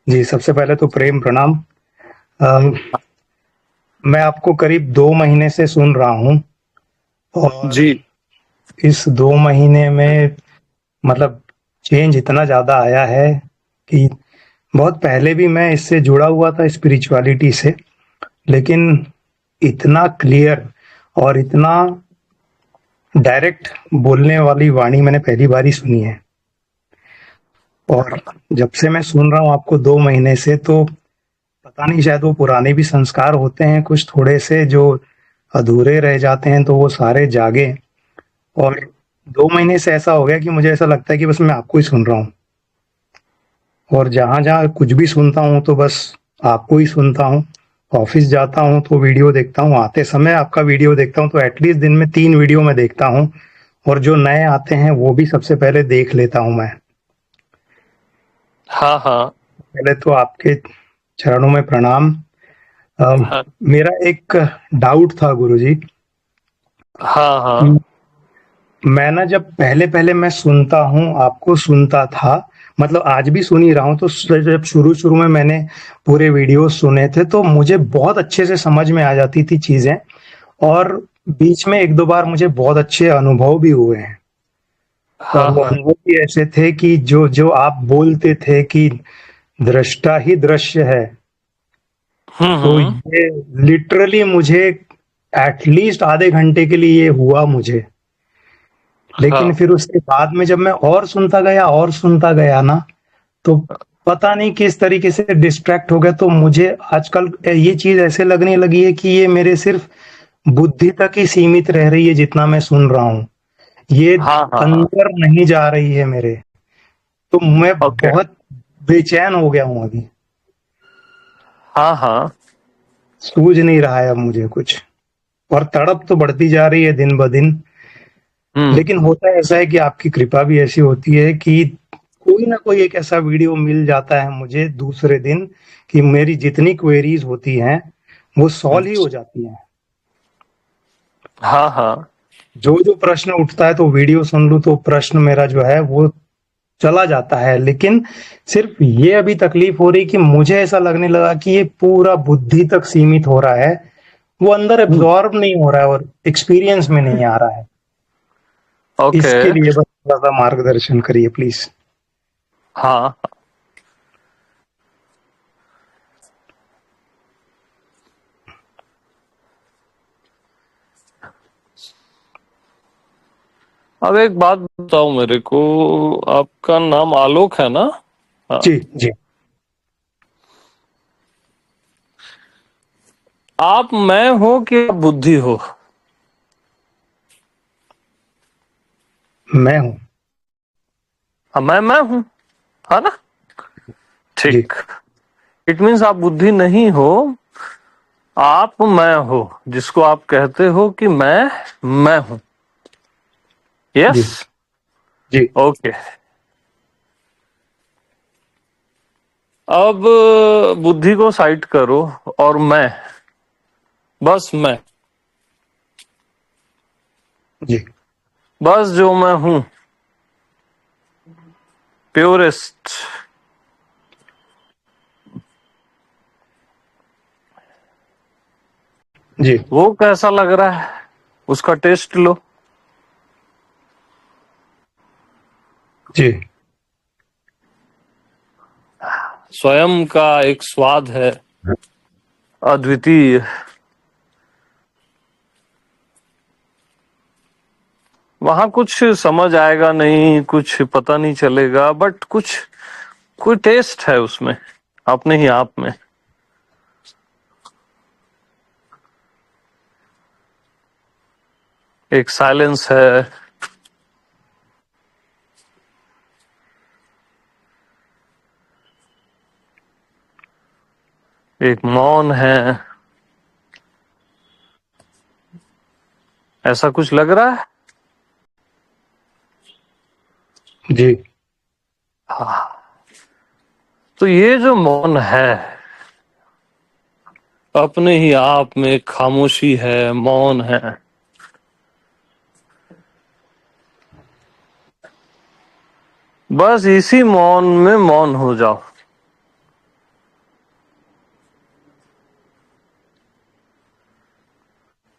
जी, सबसे पहले तो प्रेम प्रणाम। अ, मैं आपको करीब 2 महीने से सुन रहा हूँ और जी। इस 2 महीने में मतलब चेंज इतना ज़्यादा आया है कि बहुत पहले भी मैं इससे जुड़ा हुआ था स्पिरिचुअलिटी से, लेकिन इतना क्लियर और इतना डायरेक्ट बोलने वाली वाणी मैंने पहली बार ही सुनी है। और जब से मैं सुन रहा हूँ आपको 2 महीने से, तो पता नहीं, शायद वो पुराने भी संस्कार होते हैं कुछ थोड़े से जो अधूरे रह जाते हैं, तो वो सारे जागे। और 2 महीने से ऐसा हो गया कि मुझे ऐसा लगता है कि बस मैं आपको ही सुन रहा हूँ। और जहाँ-जहाँ कुछ भी सुनता हूँ तो बस आपको ही सुनता हूँ। ऑफ़िस जाता हूँ तो वीडियो देखता हूँ, आते समय आपका वीडियो देखता हूँ, तो एटलीस्ट दिन में 3 वीडियो मैं देखता हूँ और जो नए आते हैं वो भी सबसे पहले देख लेता हूँ मैं। हाँ, हाँ। पहले तो आपके चरणों में प्रणाम। अ, हाँ, मेरा एक डाउट था गुरुजी हाँ, कि हाँ। मैं ना जब पहले-पहले मैं सुनता हूँ, आपको सुनता था, मतलब आज भी सुन ही रहा हूँ, तो जब शुरू-शुरू में मैंने पूरे वीडियोज़ सुने थे, तो मुझे बहुत अच्छे से समझ में आ जाती थी चीज़ें और बीच में 1-2 बार मुझे बहुत अच्छे अनुभव भी हुए हैं। और हाँ, वो हाँ। अनुभव भी ऐसे थे कि जो जो आप बोलते थे कि दृष्टा ही दृश्य है, हुँ, तो हुँ। ये लिटरली मुझे एट लीस्ट आधे घंटे के लिए ये हुआ मुझे। लेकिन हाँ, फिर उसके बाद में जब मैं और सुनता गया ना, तो पता नहीं किस तरीके से डिस्ट्रैक्ट हो गया, तो मुझे आजकल ये चीज़ ऐसे लगने लगी है कि ये मेरे सिर्फ़ बुद्धि तक ही सीमित रह रही है जितना मैं सुन रहा हूँ। ये हाँ, हाँ, हाँ। अंदर नहीं जा रही है मेरे। तो मैं ओके। बहुत बेचैन हो गया हूँ अभी। हाँ, हाँ। सूझ नहीं रहा है अब मुझे कुछ और तड़प तो बढ़ती जा रही है दिन ब दिन। हुँ। लेकिन होता ऐसा है कि आपकी कृपा भी ऐसी होती है कि कोई ना कोई एक ऐसा वीडियो मिल जाता है मुझे दूसरे दिन कि मेरी जितनी क्वेरीज होती हैं वो हुँ। सॉल्व ही हो जाती हैं। हाँ, हाँ। जो जो प्रश्न उठता है तो वीडियो सुन लूं तो प्रश्न मेरा जो है वो चला जाता है। लेकिन सिर्फ ये अभी तकलीफ हो रही कि मुझे ऐसा लगने लगा कि ये पूरा बुद्धि तक सीमित हो रहा है, वो अंदर हुँ। एब्जॉर्ब नहीं हो रहा है और एक्सपीरियंस में नहीं आ रहा है। ओके। इसके लिए बस थोड़ा सा मार्गदर्शन करिए प्लीज। हाँ। अब एक बात बताओ मेरे को, आपका नाम आलोक है ना? हाँ। जी जी। आप मैं हो कि आप बुद्धि हो? मैं हूँ। हाँ, मैं हूँ, है ना? जी ठीक। इट मीन्स आप बुद्धि नहीं हो, आप मैं हो, जिसको आप कहते हो कि मैं हूँ। जी यस। जी ओके। अब बुद्धि को साइड करो और मैं, बस मैं, जी बस जो मैं हूं, प्योरेस्ट, जी वो कैसा लग रहा है, उसका टेस्ट लो। जी स्वयं का एक स्वाद है, अद्वितीय। वहां कुछ समझ आएगा नहीं, कुछ पता नहीं चलेगा, बट कुछ कोई टेस्ट है उसमें, अपने ही आप में। एक साइलेंस है, एक मौन है। ऐसा कुछ लग रहा है? जी हाँ। तो ये जो मौन है, अपने ही आप में खामोशी है, मौन है, बस इसी मौन में मौन हो जाओ।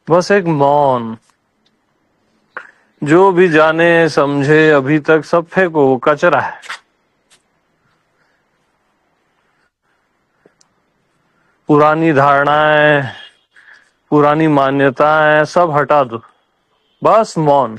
बस एक मौन। जो भी जाने समझे अभी तक सब फेंको, वो कचरा है। पुरानी धारणाएं, पुरानी मान्यताएं सब हटा दो, बस मौन।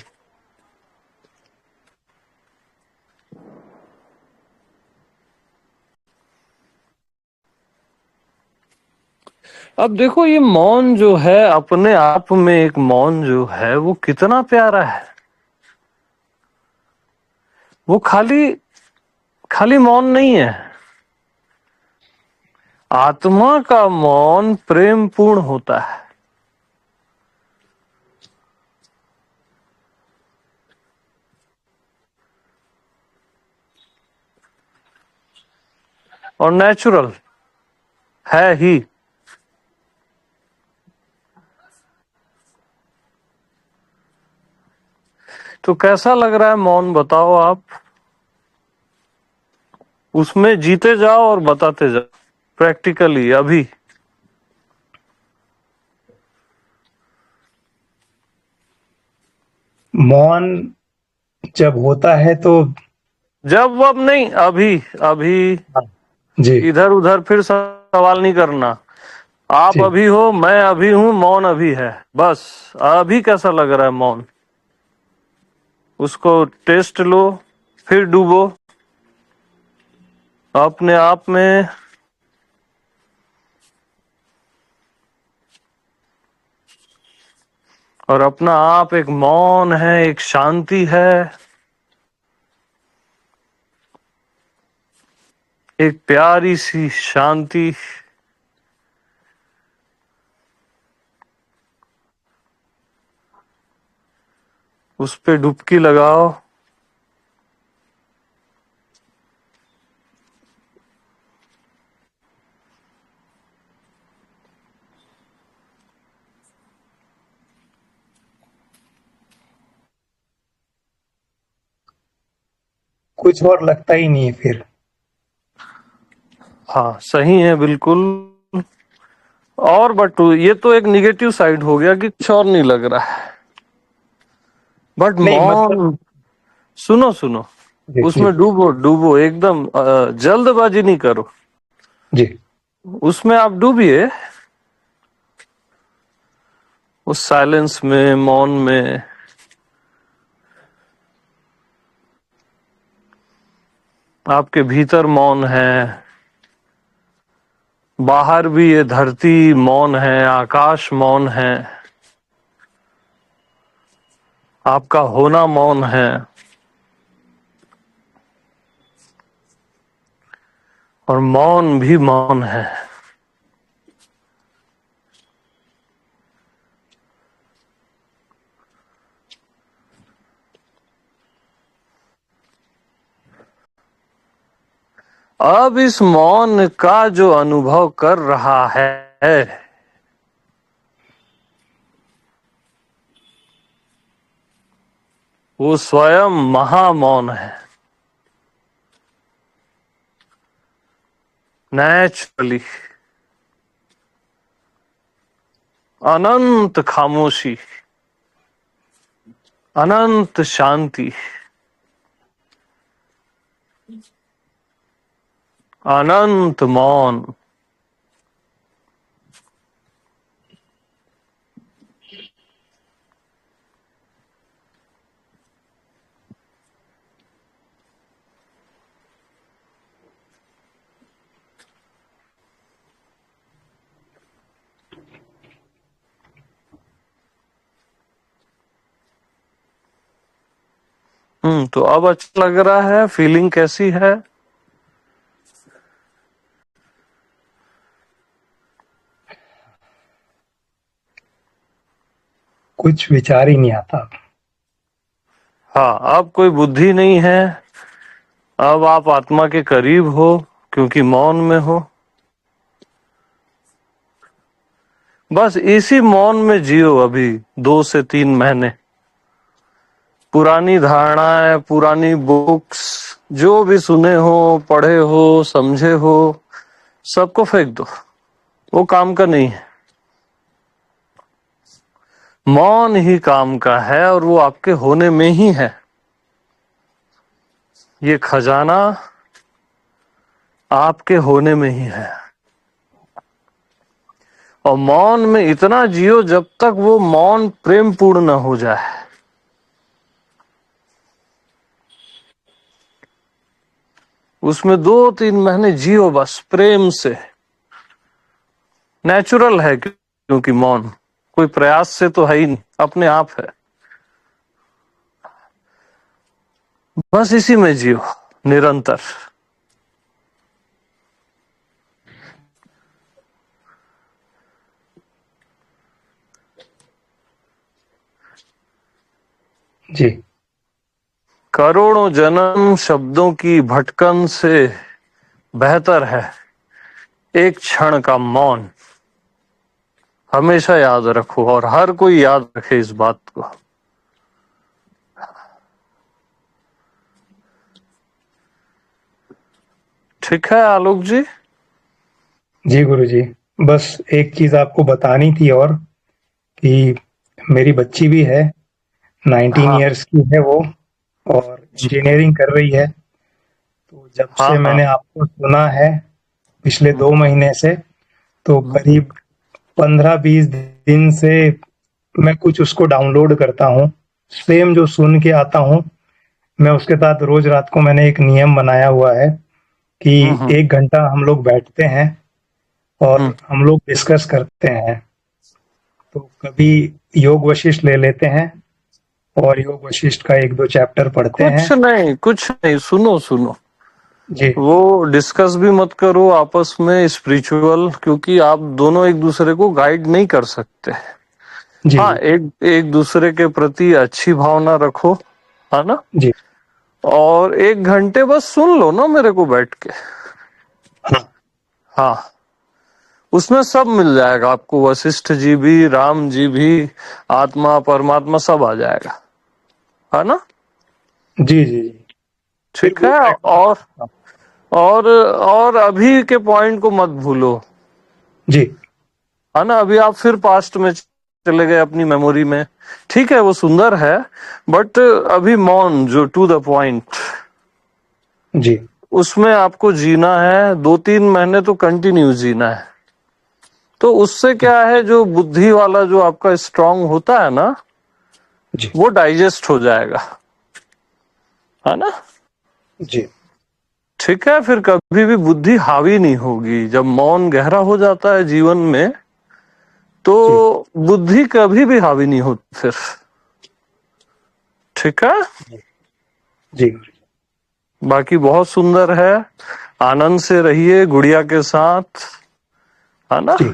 अब देखो ये मौन जो है अपने आप में, एक मौन जो है वो कितना प्यारा है। वो खाली खाली मौन नहीं है। आत्मा का मौन प्रेम पूर्ण होता है। और नेचुरल है ही। तो कैसा लग रहा है मौन, बताओ आप। उसमें जीते जाओ और बताते जाओ प्रैक्टिकली अभी। मौन जब होता है तो जब अब नहीं, अभी अभी। जी इधर उधर फिर सवाल नहीं करना। आप जी। अभी हो, मैं अभी हूं, मौन अभी है। बस अभी कैसा लग रहा है मौन, उसको टेस्ट लो, फिर डूबो अपने आप में। और अपना आप एक मौन है, एक शांति है, एक प्यारी सी शांति। उस पे डुबकी लगाओ। कुछ और लगता ही नहीं है फिर। हाँ सही है बिल्कुल। और बट ये तो एक निगेटिव साइड हो गया कि कुछ और नहीं लग रहा है। बट नहीं मतलब मौन, सुनो सुनो, जी जी उसमें डूबो डूबो एकदम, जल्दबाजी नहीं करो। जी। उसमें आप डूबिए, उस साइलेंस में, मौन में। आपके भीतर मौन है, बाहर भी ये धरती मौन है, आकाश मौन है, आपका होना मौन है। और मौन भी मौन है। अब इस मौन का जो अनुभव कर रहा है, वो स्वयं महामौन है, नेचुरली। अनंत खामोशी, अनंत शांति, अनंत मौन। तो अब अच्छा लग रहा है, फीलिंग कैसी है? कुछ विचार ही नहीं आता। हाँ, अब कोई बुद्धि नहीं है। अब आप आत्मा के करीब हो, क्योंकि मौन में हो। बस इसी मौन में जियो अभी 2 से 3 महीने। पुरानी धारणाएं, पुरानी बुक्स, जो भी सुने हो, पढ़े हो, समझे हो, सबको फेंक दो। वो काम का नहीं है। मौन ही काम का है और वो आपके होने में ही है। ये खजाना आपके होने में ही है। और मौन में इतना जियो जब तक वो मौन प्रेम पूर्ण न हो जाए। उसमें 2-3 महीने जियो बस प्रेम से। नेचुरल है क्योंकि मौन कोई प्रयास से तो है ही नहीं, अपने आप है। बस इसी में जियो निरंतर। जी। करोड़ों जन्म शब्दों की भटकन से बेहतर है एक क्षण का मौन। हमेशा याद रखो और हर कोई याद रखे इस बात को। ठीक है आलोक जी। जी गुरु जी, बस एक चीज आपको बतानी थी और कि मेरी बच्ची भी है, 19 हाँ इयर्स की है वो, और जी। इंजीनियरिंग कर रही है। तो जब हाँ से हाँ। मैंने आपको सुना है पिछले 2 महीने से, तो करीब 15-20 दिन से मैं कुछ उसको डाउनलोड करता हूँ, सेम जो सुन के आता हूँ मैं उसके साथ रोज रात को मैंने एक नियम बनाया हुआ है कि हम्म 1 घंटा हम लोग बैठते हैं और हम्म। हम लोग डिस्कस करते हैं। तो कभी योग वशिष्ठ ले लेते हैं और योग वशिष्ठ का 1-2 चैप्टर पढ़ते हैं। कुछ नहीं, सुनो सुनो। जी वो डिस्कस भी मत करो आपस में स्पिरिचुअल, क्योंकि आप दोनों एक दूसरे को गाइड नहीं कर सकते। जी हाँ, जी एक एक दूसरे के प्रति अच्छी भावना रखो, है ना। जी। और 1 घंटे बस सुन लो ना मेरे को बैठ के। हाँ हाँ, उसमें सब मिल जाएगा आपको, वशिष्ठ जी भी, राम जी भी, आत्मा परमात्मा सब आ जाएगा, है ना। जी जी जी। फिर ठीक वो है। और अभी के पॉइंट को मत भूलो, जी है ना। अभी आप फिर पास्ट में चले गए अपनी मेमोरी में। ठीक है, वो सुंदर है, बट अभी मौन जो टू द पॉइंट, जी उसमें आपको जीना है। 2-3 महीने तो कंटिन्यू जीना है। तो उससे क्या है, जो बुद्धि वाला जो आपका स्ट्रांग होता है ना, जी वो डाइजेस्ट हो जाएगा, है ना। जी ठीक है, फिर कभी भी बुद्धि हावी नहीं होगी। जब मौन गहरा हो जाता है जीवन में, तो जी बुद्धि कभी भी हावी नहीं होती फिर। ठीक है। जी बाकी बहुत सुंदर है, आनंद से रहिए गुड़िया के साथ, है ना। जी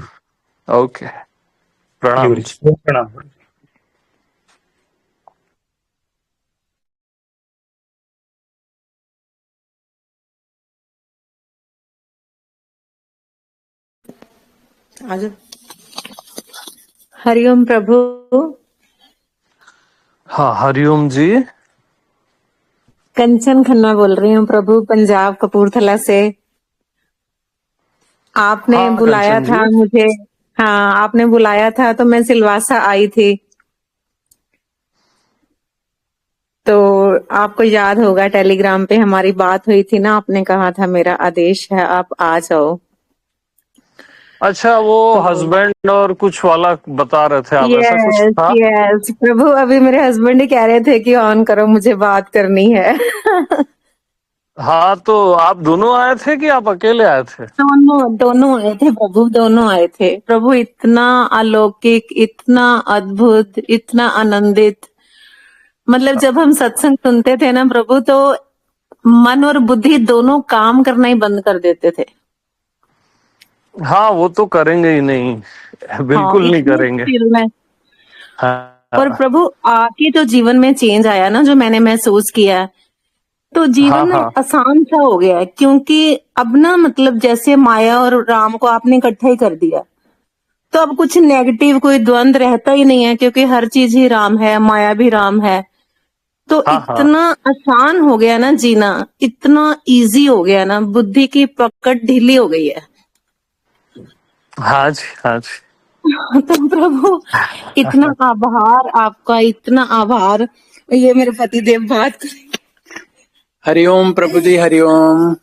ओके, जी प्रणाम गुरु जी। जी, प्रणाम गुरु जी। आज हरिओम प्रभु। हाँ, हरिओम जी। कंचन खन्ना बोल रही हूँ प्रभु, पंजाब कपूरथला से। आपने हाँ बुलाया कंचन था जी। मुझे। हाँ, आपने बुलाया था तो मैं सिलवासा आई थी। तो आपको याद होगा टेलीग्राम पे हमारी बात हुई थी ना, आपने कहा था मेरा आदेश है आप आ जाओ। अच्छा, वो तो हस्बैंड और कुछ वाला बता रहे थे आप, ऐसा कुछ यस था। यस प्रभु, अभी मेरे हस्बैंड ही कह रहे थे कि ऑन करो, मुझे बात करनी है। हाँ, तो आप दोनों आए थे कि आप अकेले आए थे। दोनों दोनों आए थे प्रभु, दोनों आए थे प्रभु। इतना अलौकिक, इतना अद्भुत, इतना आनंदित। मतलब जब हम सत्संग सुनते थे ना प्रभु, तो मन और बुद्धि दोनों काम करना ही बंद कर देते थे। हाँ, वो तो करेंगे ही नहीं, हाँ, बिल्कुल नहीं इतनी करेंगे। स्थिर। पर हाँ प्रभु आके जो जीवन में चेंज आया ना, जो मैंने महसूस किया, तो हाँ जीवन हाँ आसान सा हो गया है। क्योंकि अब ना, मतलब जैसे माया और राम को आपने इकट्ठा ही कर दिया, तो अब कुछ नेगेटिव कोई द्वंद रहता ही नहीं है, क्योंकि हर चीज ही राम है, माया भी राम है। तो हाँ हाँ। इतना आसान हो गया ना जीना, इतना इजी हो गया ना, बुद्धि की पकड़ ढीली हो गई है। हाँ जी, हाँ जी। तो प्रभु इतना आभार आपका, इतना आभार। ये मेरे पति देव बात करें। हरिओम प्रभु जी, हरिओम।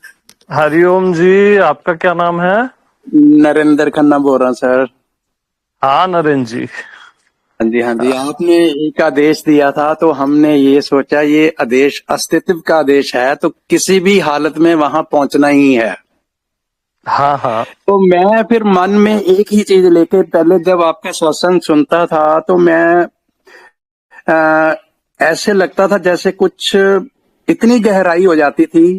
हरिओम जी, आपका क्या नाम है? नरेंद्र खन्ना बोल रहा हूँ सर। हाँ नरेंद्र जी। हाँ जी, हाँ जी। आपने एक आदेश दिया था तो हमने ये सोचा ये आदेश अस्तित्व का आदेश है, तो किसी भी हालत में वहां पहुंचना ही है। हाँ हाँ। तो मैं फिर मन में एक ही चीज लेके, पहले जब आपका सत्संग सुनता था तो मैं ऐसे लगता था जैसे कुछ इतनी गहराई हो जाती थी,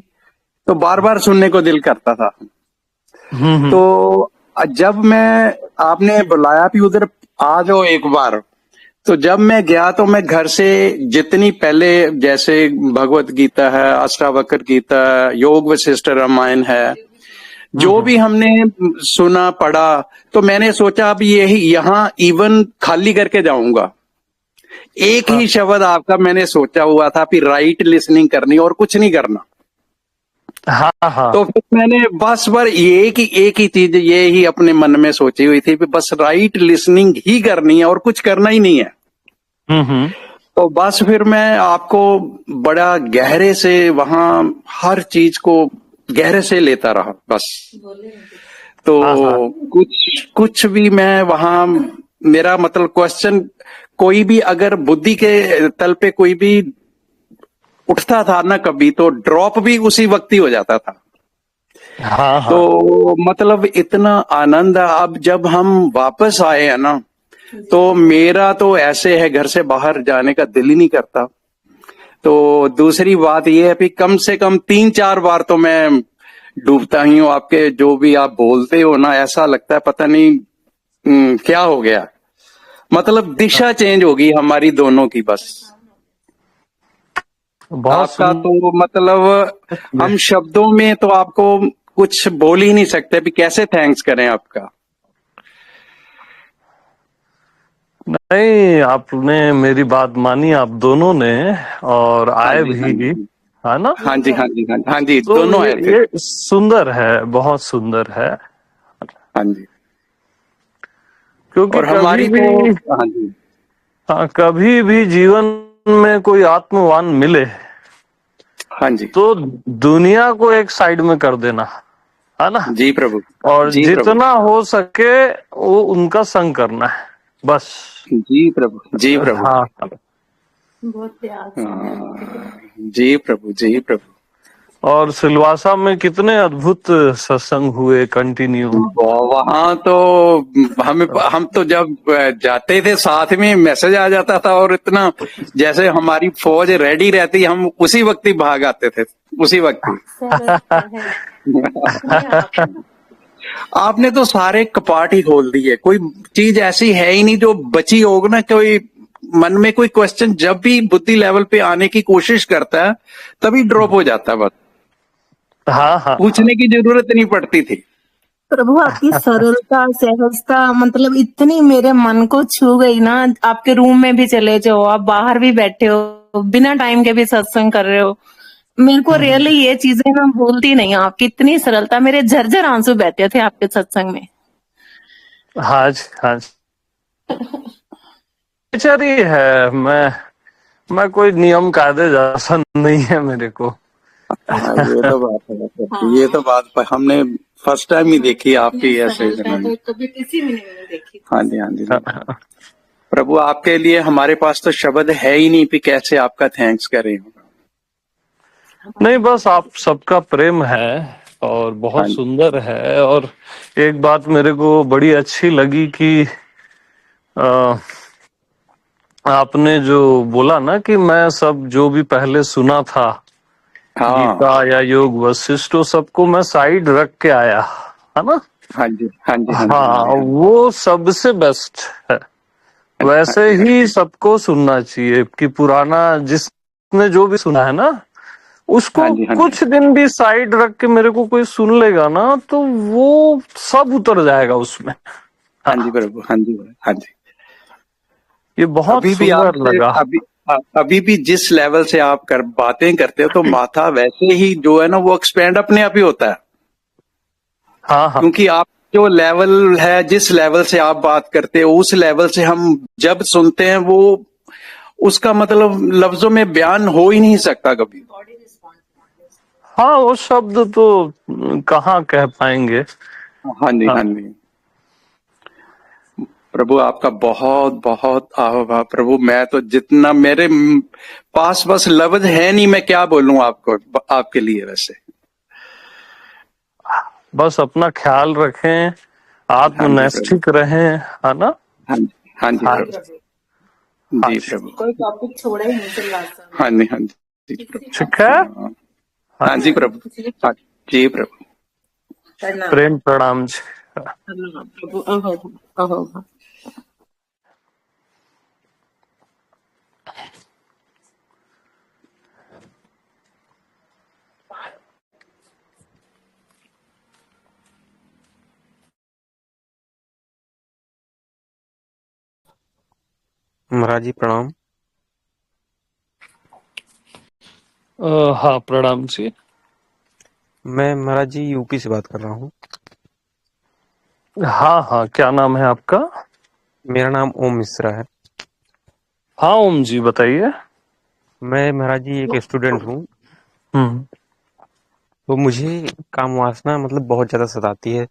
तो बार बार सुनने को दिल करता था। तो जब मैं, आपने बुलाया भी उधर आ जाओ एक बार, तो जब मैं गया तो मैं घर से जितनी पहले, जैसे भगवत गीता है, अष्टावक्र गीता, योग वशिष्ठ रामायण है, जो भी हमने सुना पढ़ा, तो मैंने सोचा अब यही यहाँ इवन खाली करके जाऊंगा। एक ही शब्द आपका मैंने सोचा हुआ था कि राइट लिसनिंग करनी और कुछ नहीं करना। हाँ हाँ। तो फिर मैंने बस एक ही चीज ये ही अपने मन में सोची हुई थी कि बस राइट लिसनिंग ही करनी है और कुछ करना ही नहीं है। तो बस फिर मैं आपको बड़ा गहरे से वहां हर चीज को गहरे से लेता रहा बस। तो कुछ भी मैं वहां, मेरा मतलब क्वेश्चन कोई भी अगर बुद्धि के तल पे कोई भी उठता था ना कभी, तो ड्रॉप भी उसी वक्त ही हो जाता था। हाँ हाँ। तो मतलब इतना आनंद। अब जब हम वापस आए हैं ना, तो मेरा तो ऐसे है घर से बाहर जाने का दिल ही नहीं करता। तो दूसरी बात यह है कि कम से कम 3-4 बार तो मैं डूबता ही हूँ। आपके जो भी आप बोलते हो ना, ऐसा लगता है पता नहीं क्या हो गया, मतलब दिशा चेंज होगी हमारी दोनों की बस। आपका तो मतलब हम शब्दों में तो आपको कुछ बोल ही नहीं सकते भी कैसे थैंक्स करें आपका। नहीं, आपने मेरी बात मानी, आप दोनों ने, और हाँ आए जी, हाँ भी, जी, है ना? हाँ जी, हाँ जी, हाँ जी, तो दोनों आए थे। ये सुंदर है, बहुत सुंदर है। हाँ जी। क्योंकि और कभी हमारी भी, तो, हाँ जी, हाँ, कभी भी जीवन में कोई आत्मवान मिले हाँ जी, तो दुनिया को एक साइड में कर देना, है ना? जी प्रभु, और जी प्रभु, जितना हो सके वो उनका संग करना है बस। जी प्रभु, जी प्रभु। हाँ। बहुत प्यार से है आपके। जी प्रभु, जी प्रभु। और सिलवासा में कितने अद्भुत सत्संग हुए कंटिन्यू। वहां तो हम तो जब जाते थे साथ में मैसेज आ जाता था, और इतना जैसे हमारी फौज रेडी रहती, हम उसी वक्त ही भाग आते थे, उसी वक्त ही। आपने तो सारे कपाट ही खोल दिए, कोई चीज ऐसी है ही नहीं जो बची होगी ना। कोई मन में कोई क्वेश्चन जब भी बुद्धि लेवल पे आने की कोशिश करता है, तभी ड्रॉप हो जाता है बस। हाँ हाँ। पूछने की जरूरत नहीं पड़ती थी। प्रभु आपकी सरलता, सहजता, मतलब इतनी मेरे मन को छू गई ना। आपके रूम में भी चले जाओ, आप बाहर भी बैठे हो, बिना टाइम के भी सत्संग कर रहे हो। मेरे को रियली ये चीजें ना भूलती नहीं हूँ। आपकी इतनी सरलता, मेरे झरझर आंसू बहते थे आपके सत्संग में। हाँ जी, हाँ जी। नेचर ही है। मैं कोई नियम कायदे जैसा नहीं है मेरे को। ये तो बात है। हाँ। ये तो बात हमने फर्स्ट टाइम ही देखी आपकी ऐसे। तो कभी किसी में नहीं देखी। हाँ जी, हाँ जी। प्रभु आपके लिए हमारे पास तो शब्द है ही नहीं कि कैसे आपका थैंक्स करें। नहीं, बस आप सबका प्रेम है और बहुत हाँ सुंदर है। और एक बात मेरे को बड़ी अच्छी लगी कि आपने जो बोला ना कि मैं सब जो भी पहले सुना था, हाँ, गीता या योग वशिष्ठ, सबको मैं साइड रख के आया, है ना? हाँ जी, हाँ जी, हाँ जी, हाँ, हाँ जी। वो सबसे बेस्ट है। वैसे ही सबको सुनना चाहिए कि पुराना जिसने जो भी सुना है ना, उसको हाँ जी, हाँ जी, कुछ दिन भी साइड रख के मेरे को कोई सुन लेगा ना, तो वो सब उतर जाएगा उसमें। हाँ जी प्रभु, हाँ जी, हाँ जी। ये बहुत अभी भी सुंदर आपसे, लगा। अभी भी जिस लेवल से आप बातें करते हो, तो माथा वैसे ही जो है ना वो एक्सपेंड अपने आप ही होता है। हाँ हाँ। क्योंकि जो लेवल है, जिस लेवल से आप बात करते हो, उस लेवल से हम जब सुनते हैं वो उसका मतलब लफ्जों में बयान हो ही नहीं सकता कभी। हाँ, वो शब्द तो कहाँ कह पाएंगे। हाँ जी, हाँ, हाँ जी। प्रभु आपका बहुत बहुत आभार प्रभु। मैं तो जितना मेरे पास बस लफ्ज है नहीं, मैं क्या बोलूं आपको, आपके लिए वैसे। बस अपना ख्याल रखें, हाँ जी प्रभु। आत्मनैष्ठिक रहें, है ना। हाँ जी, हाँ जी हाँ जी प्रभु। प्रभु, हाँ जी जी, प्रभु। कोई टॉपिक छोड़ा ही नहीं चल रहा हाँ जी, हाँ जी ठीक है। प्रभु। हाँ, हाँ, हाँ जी प्रभु। जी। हाँ जी प्रभु। प्रणाम प्रेम प्रणाम जी। प्रणाम प्रभु। अहो अहो। महाराज जी प्रणाम। हाँ, प्रणाम जी। मैं महाराज जी यूपी से बात कर रहा हूँ। हाँ हाँ, क्या नाम है आपका? मेरा नाम ओम मिश्रा है। हाँ ओम जी, बताइए। मैं महाराज जी एक स्टूडेंट हूँ। हम्म। तो मुझे काम वासना मतलब बहुत ज़्यादा सताती है।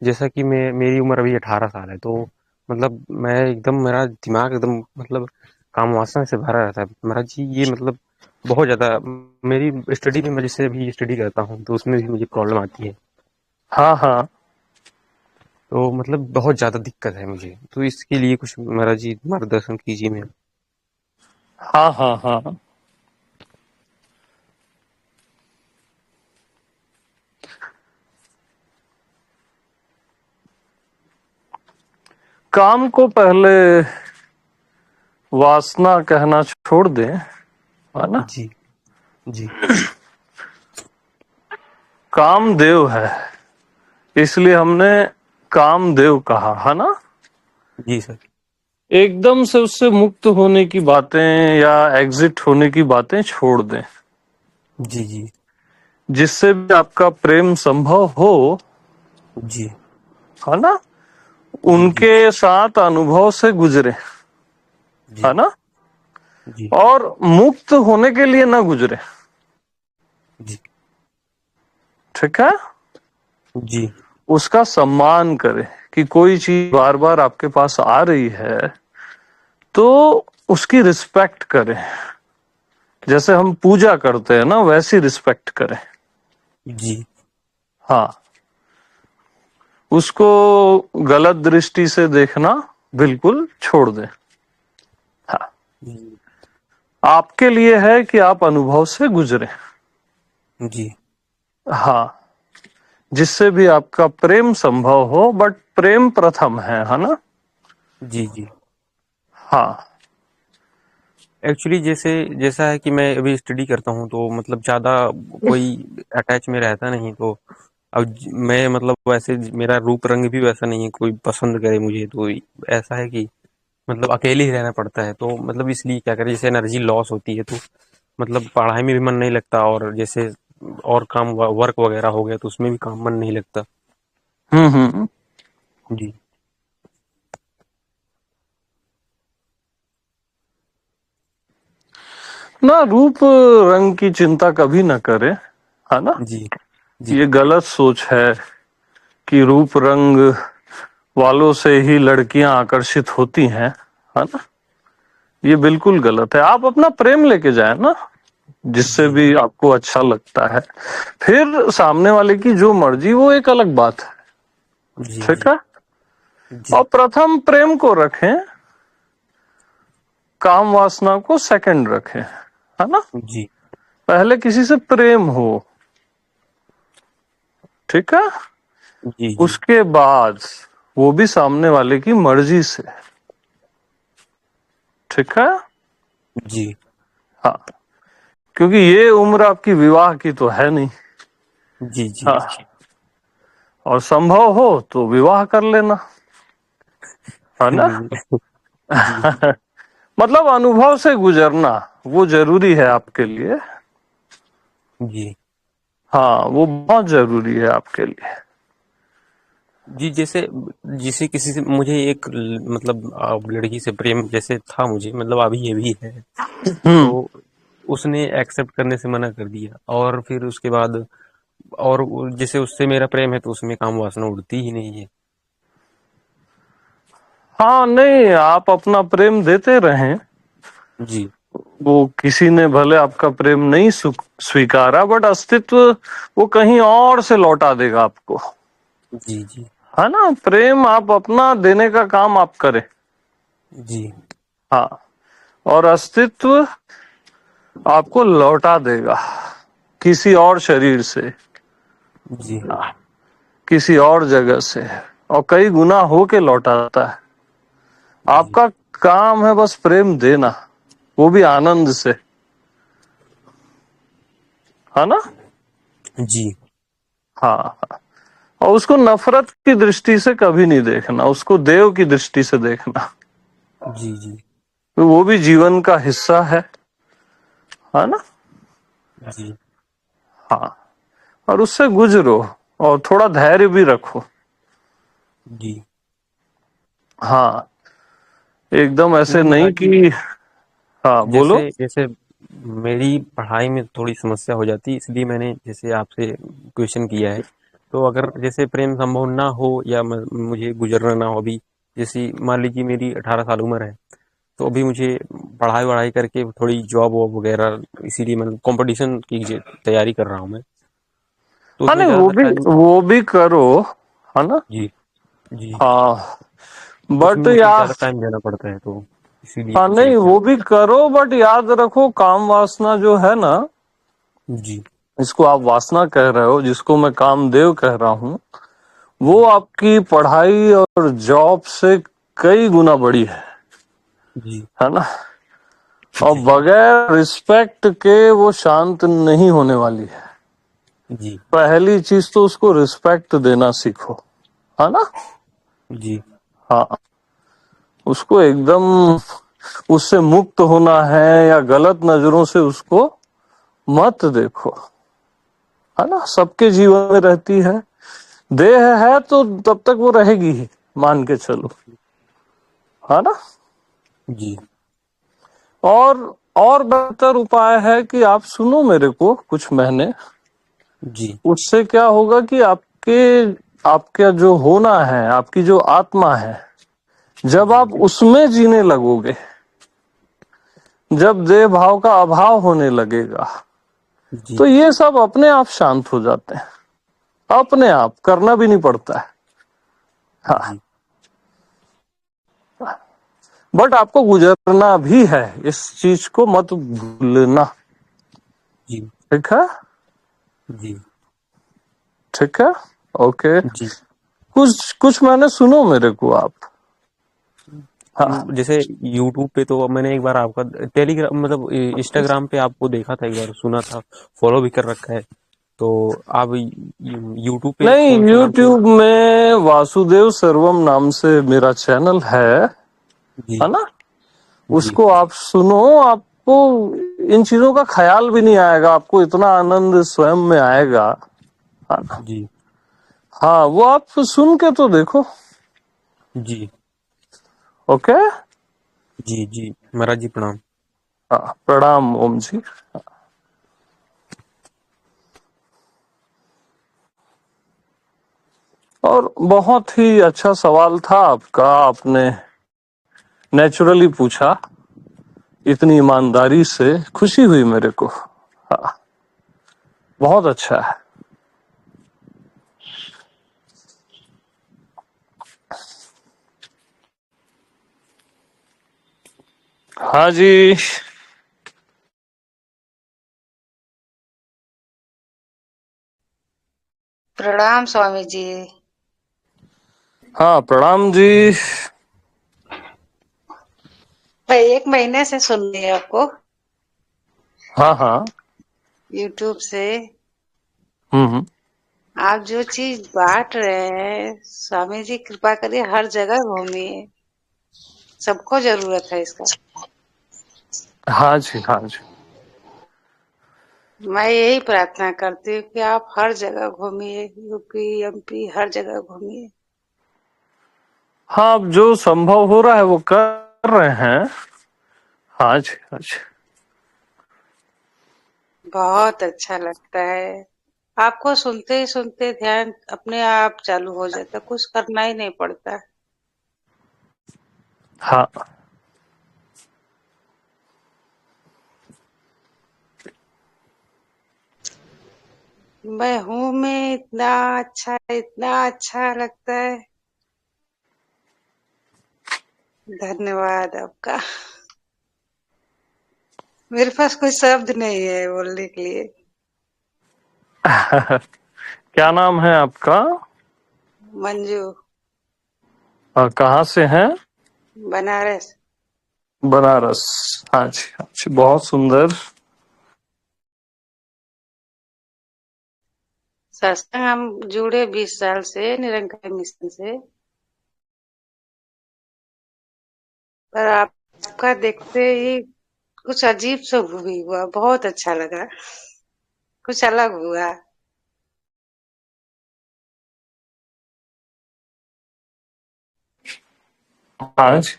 जैसा कि मेरी उम्र अभी 18 साल है, तो मतलब मैं एकदम, मेरा दिमाग एकदम मतलब काम वासना से भरा रहता है महाराज जी। ये मतलब बहुत ज़्यादा मेरी स्टडी में, मैं जैसे अभी स्टडी करता हूँ तो उसमें भी मुझे प्रॉब्लम आती है। हाँ हाँ तो मतलब बहुत ज़्यादा दिक्कत है मुझे, तो इसके लिए कुछ महाराज जी मार्गदर्शन कीजिए मेरा। हाँ हाँ हाँ। काम को पहले वासना कहना छोड़ दें, है ना। जी जी कामदेव है, इसलिए हमने कामदेव कहा, है ना। जी सर। एकदम से उससे मुक्त होने की बातें या एग्जिट होने की बातें छोड़ दें। जी जी जिससे भी आपका प्रेम संभव हो, जी है ना, जी जी उनके साथ अनुभव से गुजरे, जी है ना। जी और मुक्त होने के लिए ना गुजरे। जी ठीक है। जी उसका सम्मान करे कि कोई चीज बार बार आपके पास आ रही है तो उसकी रिस्पेक्ट करें। जैसे हम पूजा करते हैं ना, वैसी रिस्पेक्ट करें। जी हाँ, उसको गलत दृष्टि से देखना बिल्कुल छोड़ दें। हाँ, आपके लिए है कि आप अनुभव से गुजरे। जी हाँ, जिससे भी आपका प्रेम संभव हो, बट प्रेम प्रथम है ना। जी जी। हाँ एक्चुअली जैसे जैसा है कि मैं अभी स्टडी करता हूँ, तो मतलब ज़्यादा कोई अटैच में रहता नहीं। तो अब मैं मतलब वैसे मेरा रूप रंग भी वैसा नहीं है कोई पसंद करे मुझे। तो ऐसा है कि मतलब अकेले ही रहना पड़ता है। तो मतलब इसलिए क्या करें, जैसे एनर्जी लॉस होती है, तो मतलब पढ़ाई में भी मन नहीं लगता, और जैसे और काम वर्क वगैरह हो गया तो उसमें भी काम मन नहीं लगता। हम्म। जी ना, रूप रंग की चिंता कभी ना करें, है ना। जी जी ये गलत सोच है कि रूप रंग वालों से ही लड़कियां आकर्षित होती हैं, है ना। ये बिल्कुल गलत है। आप अपना प्रेम लेके जाए ना, जिससे जी भी आपको अच्छा लगता है। फिर सामने वाले की जो मर्जी, वो एक अलग बात है। जी ठीक जी है। जी और प्रथम प्रेम को रखें, काम वासना को सेकंड रखें, है ना। जी पहले किसी से प्रेम हो, ठीक है। जी जी उसके बाद वो भी सामने वाले की मर्जी से, ठीक है। जी हाँ, क्योंकि ये उम्र आपकी विवाह की तो है नहीं। जी जी हाँ, और संभव हो तो विवाह कर लेना, है ना। जी मतलब अनुभव से गुजरना वो जरूरी है आपके लिए। जी हाँ, वो बहुत जरूरी है आपके लिए। जी, जैसे जैसे किसी से मुझे एक मतलब लड़की से प्रेम जैसे था मुझे, मतलब अभी ये भी है, हम्म। तो उसने एक्सेप्ट करने से मना कर दिया, और फिर उसके बाद और जैसे उससे मेरा प्रेम है तो उसमें काम वासना उड़ती ही नहीं है। हाँ, नहीं, आप अपना प्रेम देते रहें। जी, वो किसी ने भले आपका प्रेम नहीं स्वीकारा, बट अस्तित्व वो कहीं और से लौटा देगा आपको, जी, जी, है ना। प्रेम आप अपना देने का काम आप करें। जी, हाँ, और अस्तित्व आपको लौटा देगा किसी और शरीर से, जी, किसी और जगह से, और कई गुना होके लौटाता है। जी, आपका काम है बस प्रेम देना, वो भी आनंद से, है ना। जी, हाँ, हाँ। और उसको नफरत की दृष्टि से कभी नहीं देखना, उसको देव की दृष्टि से देखना। जी, जी, वो भी जीवन का हिस्सा है ना। जी, हाँ, और उससे गुजरो, और थोड़ा धैर्य भी रखो। जी। हाँ, एकदम ऐसे नहीं नहीं महाराज जी, कि। हाँ, बोलो। जैसे जैसे मेरी पढ़ाई में थोड़ी समस्या हो जाती है, इसलिए मैंने जैसे आपसे क्वेश्चन किया है। तो अगर जैसे प्रेम संभव ना हो या मुझे गुजरना ना हो, अभी जैसे मान लीजिए मेरी 18 साल उम्र है, तो अभी मुझे पढ़ाई वढ़ाई करके थोड़ी जॉब वॉब वगैरह, इसीलिए मतलब कंपटीशन की तैयारी कर रहा हूँ मैं, तो हाँ, उसमें नहीं, ज़्यादातर टाइम। वो भी करो, है ना। जी, जी, हाँ, उसमें बट मुझे यार। ज़्यादा टाइम देना पड़ता है, तो इसीलिए हाँ, पूछ रहे नहीं, थे वो आप। भी करो, बट याद रखो काम वासना जो है ना, जी, इसको आप वासना कह रहे हो, जिसको मैं कामदेव कह रहा हूँ, वो आपकी पढ़ाई और जॉब से कई गुना बड़ी जी, है ना। और जी, बगैर रिस्पेक्ट के वो शांत नहीं होने वाली है। जी, पहली चीज तो उसको रिस्पेक्ट देना सीखो, है ना। जी, हाँ, उसको एकदम उससे मुक्त होना है, या गलत नजरों से उसको मत देखो, है ना। सबके जीवन में रहती है, देह है तो तब तक वो रहेगी ही, मान के चलो, है ना। जी, और बेहतर उपाय है कि आप सुनो मेरे को कुछ महीने, जी, उससे क्या होगा कि आपका जो होना है, आपकी जो आत्मा है, जब जी, आप उसमें जीने लगोगे, जब देह भाव का अभाव होने लगेगा, जी, तो ये सब अपने आप शांत हो जाते हैं, अपने आप, करना भी नहीं पड़ता है। हाँ, जी, बट आपको गुजरना भी है, इस चीज को मत भूलना। जी, ठीक है, जी, ठीक है, ओके। जी। कुछ कुछ मैंने सुनो मेरे को आप। हाँ, जैसे यूट्यूब पे तो मैंने एक बार आपका टेलीग्राम मतलब इंस्टाग्राम पे आपको देखा था, एक बार सुना था, फॉलो भी कर रखा है। तो आप यूट्यूब पे नहीं, कौन से नाम से? यूट्यूब में वासुदेव सर्वम नाम से मेरा चैनल जी, है ना। जी, उसको आप सुनो, आपको इन चीजों का ख्याल भी नहीं आएगा, आपको इतना आनंद स्वयं में आएगा, है ना। जी, हाँ, वो आप सुन के तो देखो। जी, ओके। जी, जी, महाराज जी प्रणाम। हाँ, प्रणाम ओम जी। और बहुत ही अच्छा सवाल था आपका, आपने नेचुरली पूछा, इतनी ईमानदारी से, खुशी हुई मेरे को। हाँ, बहुत अच्छा है। हाँ जी। प्रणाम स्वामी जी। हाँ, प्रणाम जी। मैं 1 महीने से सुन रही हूँ आपको हाँ, हाँ। यूट्यूब से। हम्म। आप जो चीज बांट रहे हैं, स्वामी जी कृपा करिए हर जगह घूमिए, सबको जरूरत है इसका। हाँ जी, हाँ जी। मैं यही प्रार्थना करती हूँ कि आप हर जगह घूमिए, यूपी एमपी हर जगह घूमिए। हाँ, अब जो संभव हो रहा है वो कर रहे हैं। हाँ जी, हाँ जी। बहुत अच्छा लगता है। आपको सुनते ही सुनते ध्यान अपने आप चालू हो जाता, कुछ करना ही नहीं पड़ता। हाँ, मैं हूँ में इतना अच्छा लगता है। धन्यवाद आपका। मेरे पास कोई शब्द नहीं है बोलने के लिए। क्या नाम है आपका? मंजू, और कहाँ से हैं? बनारस। बनारस। हाँ जी, हाँ जी, बहुत सुंदर। सत्संग हम जुड़े 20 साल से निरंकार मिशन से, पर आपका देखते ही कुछ अजीब सा भी हुआ, बहुत अच्छा लगा, कुछ अलग हुआ। हाँ जी,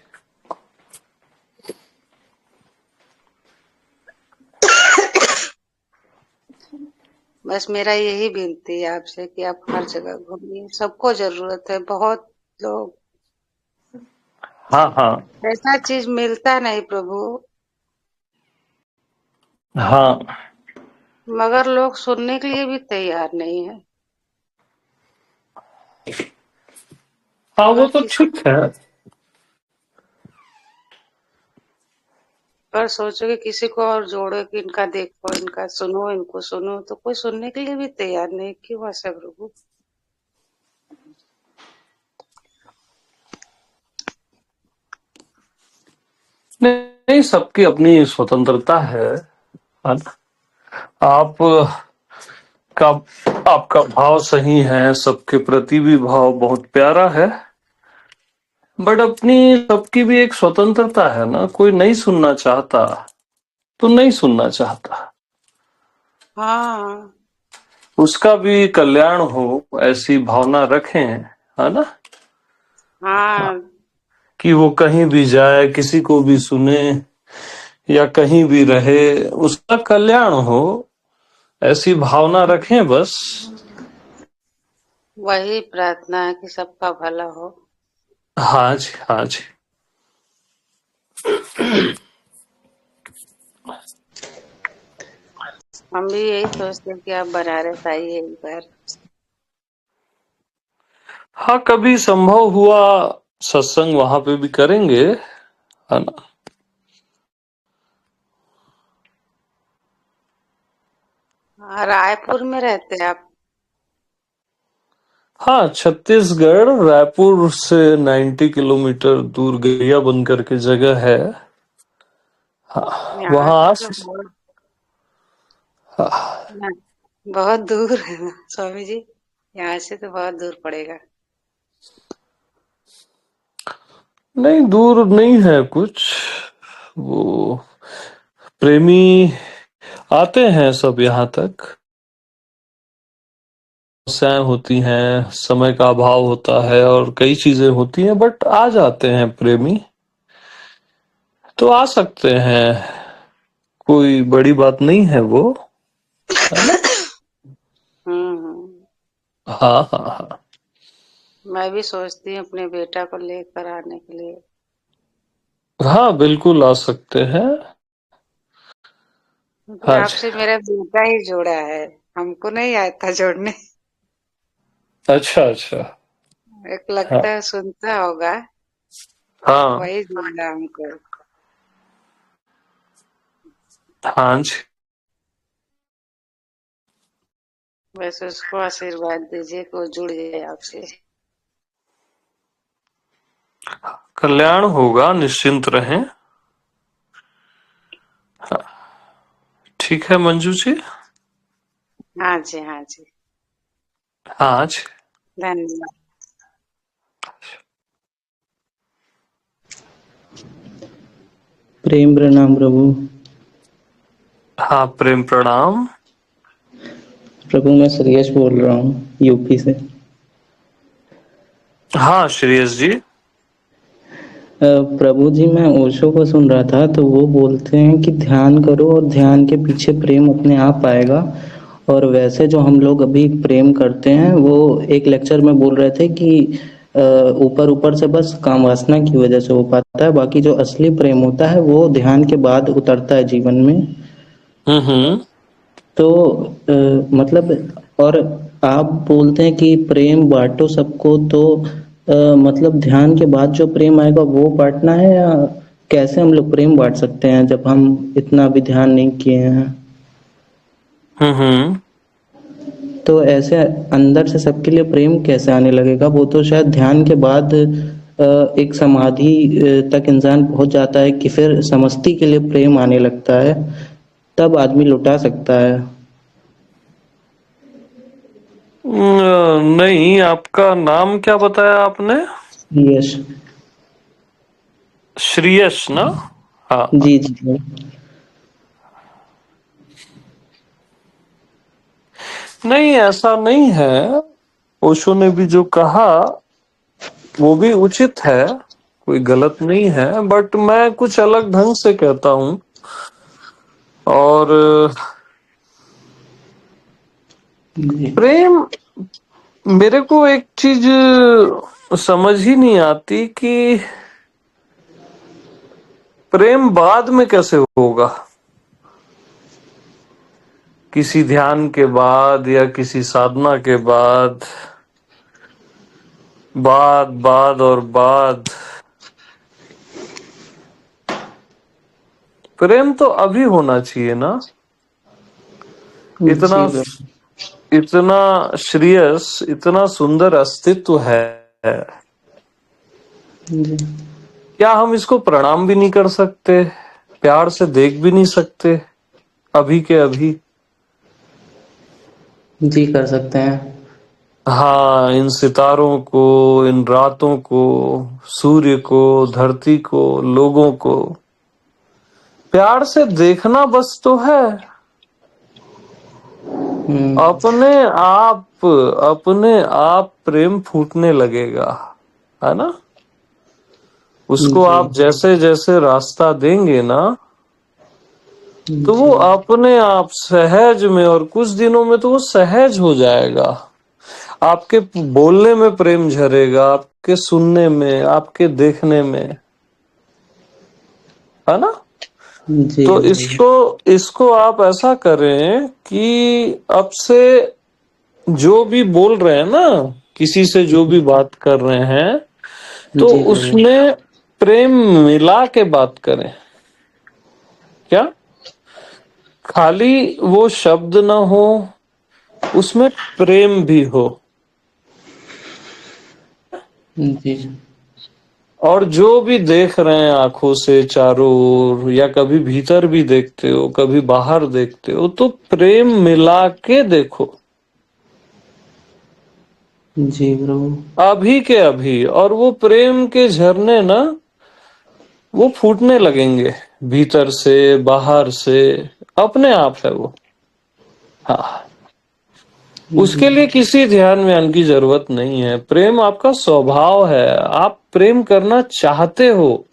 बस मेरा यही विनती है आपसे कि आप हर जगह घूमिए, सबको जरूरत है। बहुत लोग, हाँ हाँ ऐसा चीज मिलता नहीं प्रभु, हाँ मगर लोग सुनने के लिए भी तैयार नहीं है। हाँ, वो पर तो किसी ठीक है। पर सोचो कि किसी को और जोड़ो कि इनका देखो, इनका सुनो, इनको सुनो, तो कोई सुनने के लिए भी तैयार नहीं। क्यों ऐसा प्रभु? नहीं, सबकी अपनी स्वतंत्रता है ना? आप का आपका भाव सही है, सबके प्रति भी भाव बहुत प्यारा है, बट अपनी सबकी भी एक स्वतंत्रता है ना। कोई नहीं सुनना चाहता तो नहीं सुनना चाहता, हाँ उसका भी कल्याण हो ऐसी भावना रखें, है ना? हाँ, हाँ, कि वो कहीं भी जाए, किसी को भी सुने या कहीं भी रहे, उसका कल्याण हो ऐसी भावना रखें बस। वही प्रार्थना है कि सबका भला हो। हाँ जी, हाँ जी। हम भी यही सोचते हैं कि आप बनारस आइए एक बार। हाँ, कभी संभव हुआ सत्संग वहां पे भी करेंगे, है ना? हाँ, रायपुर में रहते हैं आप? हाँ, छत्तीसगढ़ रायपुर से 90 किलोमीटर दूर गैया बनकर के जगह है। हाँ, यहाँ वहां से आस तो बहुत दूर है ना स्वामी जी, यहाँ से तो बहुत दूर पड़ेगा। नहीं, दूर नहीं है कुछ। वो प्रेमी आते हैं सब यहाँ तक। समस्याएं होती हैं, समय का अभाव होता है और कई चीजें होती हैं, बट आ जाते हैं प्रेमी, तो आ सकते हैं। कोई बड़ी बात नहीं है वो, है ना? हम्म। हाँ हाँ हाँ मैं भी सोचती हूँ अपने बेटा को लेकर आने के लिए। हाँ, बिल्कुल आ सकते हैं। क्योंकि हाँ जी। आपसे मेरा बेटा ही जोड़ा है, हमको नहीं आया था जोड़ने। अच्छा अच्छा। एक हाँ लगता है सुनता होगा, हाँ वही जोड़ा हमको। हाँ जी। बस उसको आशीर्वाद दीजिए कि वो जुड़ जाए आपसे। कल्याण होगा, निश्चिंत रहें। ठीक है मंजू जी। हाँ जी, हाँ जी। हाँ जी। धन्यवाद। प्रेम प्रणाम प्रभु। हाँ, प्रेम प्रणाम। प्रभु मैं श्रेयस बोल रहा हूँ यूपी से। हाँ श्रेयस जी। प्रभु जी, मैं ओशो को सुन रहा था तो वो बोलते हैं कि ध्यान करो और ध्यान के पीछे प्रेम अपने आप आएगा। और वैसे जो हम लोग अभी प्रेम करते हैं वो एक लेक्चर में बोल रहे थे कि ऊपर ऊपर से बस काम वासना की वजह से हो पाता है, बाकी जो असली प्रेम होता है वो ध्यान के बाद उतरता है जीवन में। हम्म। तो मतलब, और आप बोलते हैं कि प्रेम बांटो सबको, तो मतलब ध्यान के बाद जो प्रेम आएगा वो बांटना है, या कैसे हम लोग प्रेम बांट सकते हैं जब हम इतना भी ध्यान नहीं किए हैं? हम्म। तो ऐसे अंदर से सबके लिए प्रेम कैसे आने लगेगा? वो तो शायद ध्यान के बाद एक समाधि तक इंसान पहुंच जाता है कि फिर समष्टि के लिए प्रेम आने लगता है, तब आदमी लुटा सकता है। नहीं, आपका नाम क्या बताया आपने? यश। श्रेयस ना? हाँ। जी जी। नहीं, ऐसा नहीं है। ओशो ने भी जो कहा वो भी उचित है, कोई गलत नहीं है, बट मैं कुछ अलग ढंग से कहता हूं। और जी प्रेम, मेरे को एक चीज समझ ही नहीं आती कि प्रेम बाद में कैसे होगा, किसी ध्यान के बाद या किसी साधना के बाद, बाद और बाद। प्रेम तो अभी होना चाहिए ना। इतना जी ब्रह्म। इतना श्रेयस, इतना सुंदर अस्तित्व है, जी क्या हम इसको प्रणाम भी नहीं कर सकते, प्यार से देख भी नहीं सकते अभी के अभी? जी, कर सकते हैं। हाँ, इन सितारों को, इन रातों को, सूर्य को, धरती को, लोगों को प्यार से देखना बस तो है। अपने आप प्रेम फूटने लगेगा, है ना? उसको जी आप जैसे जैसे रास्ता देंगे ना, तो वो जी अपने आप सहज में, और कुछ दिनों में तो वो सहज हो जाएगा। आपके बोलने में प्रेम झरेगा, आपके सुनने में, आपके देखने में, है ना? जी तो ब्रह्म। इसको इसको आप ऐसा करें कि अब से जो भी बोल रहे हैं ना, किसी से जो भी बात कर रहे हैं, तो जी प्रभु। उसमें प्रेम मिला के बात करें। क्या खाली वो शब्द ना हो, उसमें प्रेम भी हो। जी और जो भी देख रहे हैं आंखों से चारों ओर, या कभी भीतर भी देखते हो, कभी बाहर देखते हो, तो प्रेम मिला के देखो जी प्रभु। अभी के अभी। और वो प्रेम के झरने ना, वो फूटने लगेंगे भीतर से, बाहर से, अपने आप है वो। हाँ, जी उसके लिए किसी ध्यान व्यान की जरूरत नहीं है। प्रेम आपका स्वभाव है, आप प्रेम करना चाहते हो,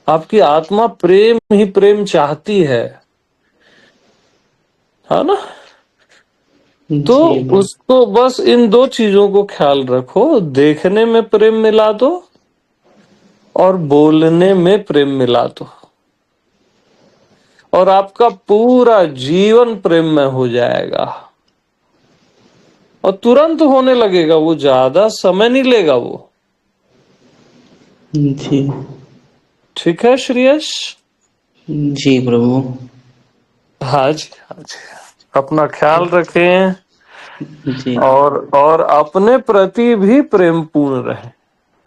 आपकी आत्मा प्रेम ही प्रेम चाहती है ना? तो जी प्रभु। उसको बस इन दो चीजों को ख्याल रखो, देखने में प्रेम मिला दो और बोलने में प्रेम मिला दो, और आपका पूरा जीवन प्रेम में हो जाएगा। और तुरंत होने लगेगा, वो ज्यादा समय नहीं लेगा वो। जी ठीक है श्रेयस? जी प्रभु। हाँ जी, हाँ जी। अपना ख्याल रखें, जी और अपने प्रति भी प्रेम पूर्ण रहे,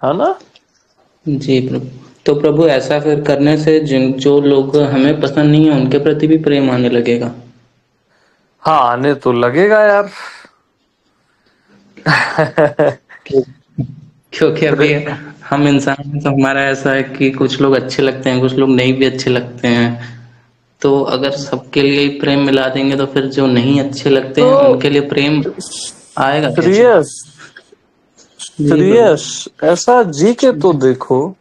है ना? जी प्रभु। तो प्रभु, ऐसा फिर करने से जिन जो लोग हमें पसंद नहीं है उनके प्रति भी प्रेम आने लगेगा? हाँ, आने तो लगेगा यार। क्यों- क्योंकि अभी हम इंसान हैं, तो हमारा ऐसा है कि कुछ लोग अच्छे लगते हैं, कुछ लोग नहीं भी अच्छे लगते हैं। तो अगर सबके लिए ही प्रेम मिला देंगे तो फिर जो नहीं अच्छे लगते हैं तो उनके लिए प्रेम आएगा कैसे? श्रेयस, जी प्रभु। ऐसा जी के तो देखो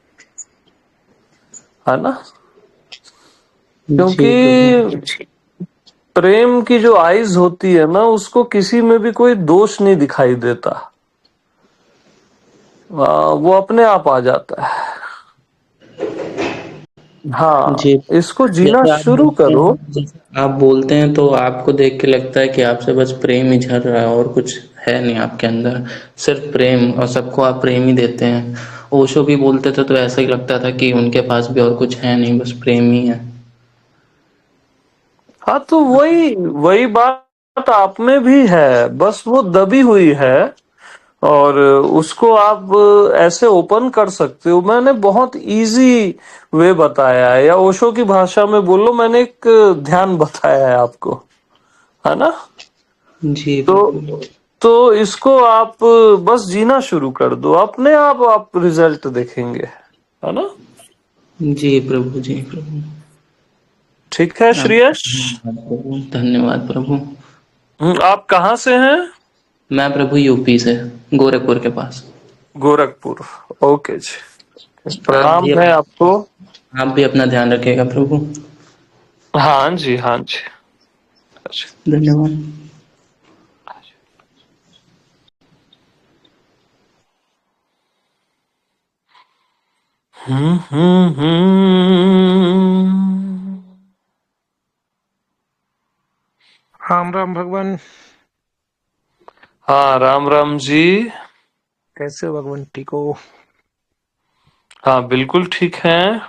है ना? जी क्योंकि प्रभु। प्रेम की जो आइज होती है ना, उसको किसी में भी कोई दोष नहीं दिखाई देता। वो अपने आप आ जाता है। हाँ, जी, इसको जीना जैसे शुरू करो। आप बोलते हैं तो आपको देख के लगता है कि आपसे बस प्रेम ही झर रहा है और कुछ है नहीं आपके अंदर, सिर्फ प्रेम, और सबको आप प्रेम ही देते हैं। ओशो भी बोलते थे तो ऐसा ही लगता था कि उनके पास भी और कुछ है नहीं, बस प्रेम ही है। हाँ, तो वही वही बात आप में भी है, बस वो दबी हुई है और उसको आप ऐसे ओपन कर सकते हो। मैंने बहुत इजी वे बताया है, या ओशो की भाषा में बोलो, मैंने एक ध्यान बताया है आपको, है ना? जी तो प्रभु। तो इसको आप बस जीना शुरू कर दो, अपने आप रिजल्ट देखेंगे, है ना? जी प्रभु। जी प्रभु। ठीक है श्रेयस। धन्यवाद प्रभु। आप कहाँ से हैं? मैं प्रभु यूपी से, गोरखपुर के पास। गोरखपुर। ओके जी, आप भी प्रणाम है आपको। आप भी अपना ध्यान रखिएगा प्रभु। हाँ जी, हाँ जी। अच्छा। धन्यवाद। हम्म। राम राम भगवान। हाँ, राम राम जी। कैसे हो भगवान, ठीक हो? हाँ, बिल्कुल ठीक है।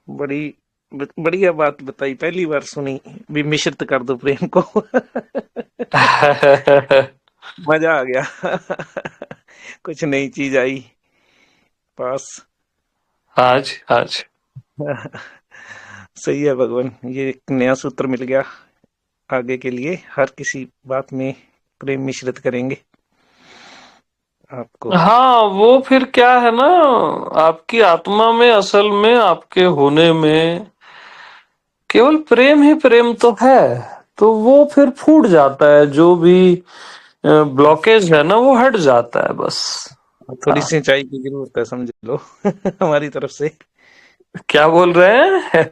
बड़ी बढ़िया बात बताई, पहली बार सुनी। भी मिश्रित कर दो प्रेम को। मजा आ गया। कुछ नई चीज आई पास। हाँ जी, हाँ जी। सही है भगवान, ये एक नया सूत्र मिल गया। आगे के लिए हर किसी बात में प्रेम मिश्रित करेंगे आपको। हाँ, वो फिर क्या है ना, आपकी आत्मा में, असल में आपके होने में केवल प्रेम ही प्रेम तो है। तो वो फिर फूट जाता है, जो भी ब्लॉकेज है ना, वो हट जाता है बस। थोड़ी हाँ, सिंचाई की जरूरत है, समझ लो। हमारी तरफ से क्या बोल रहे हैं?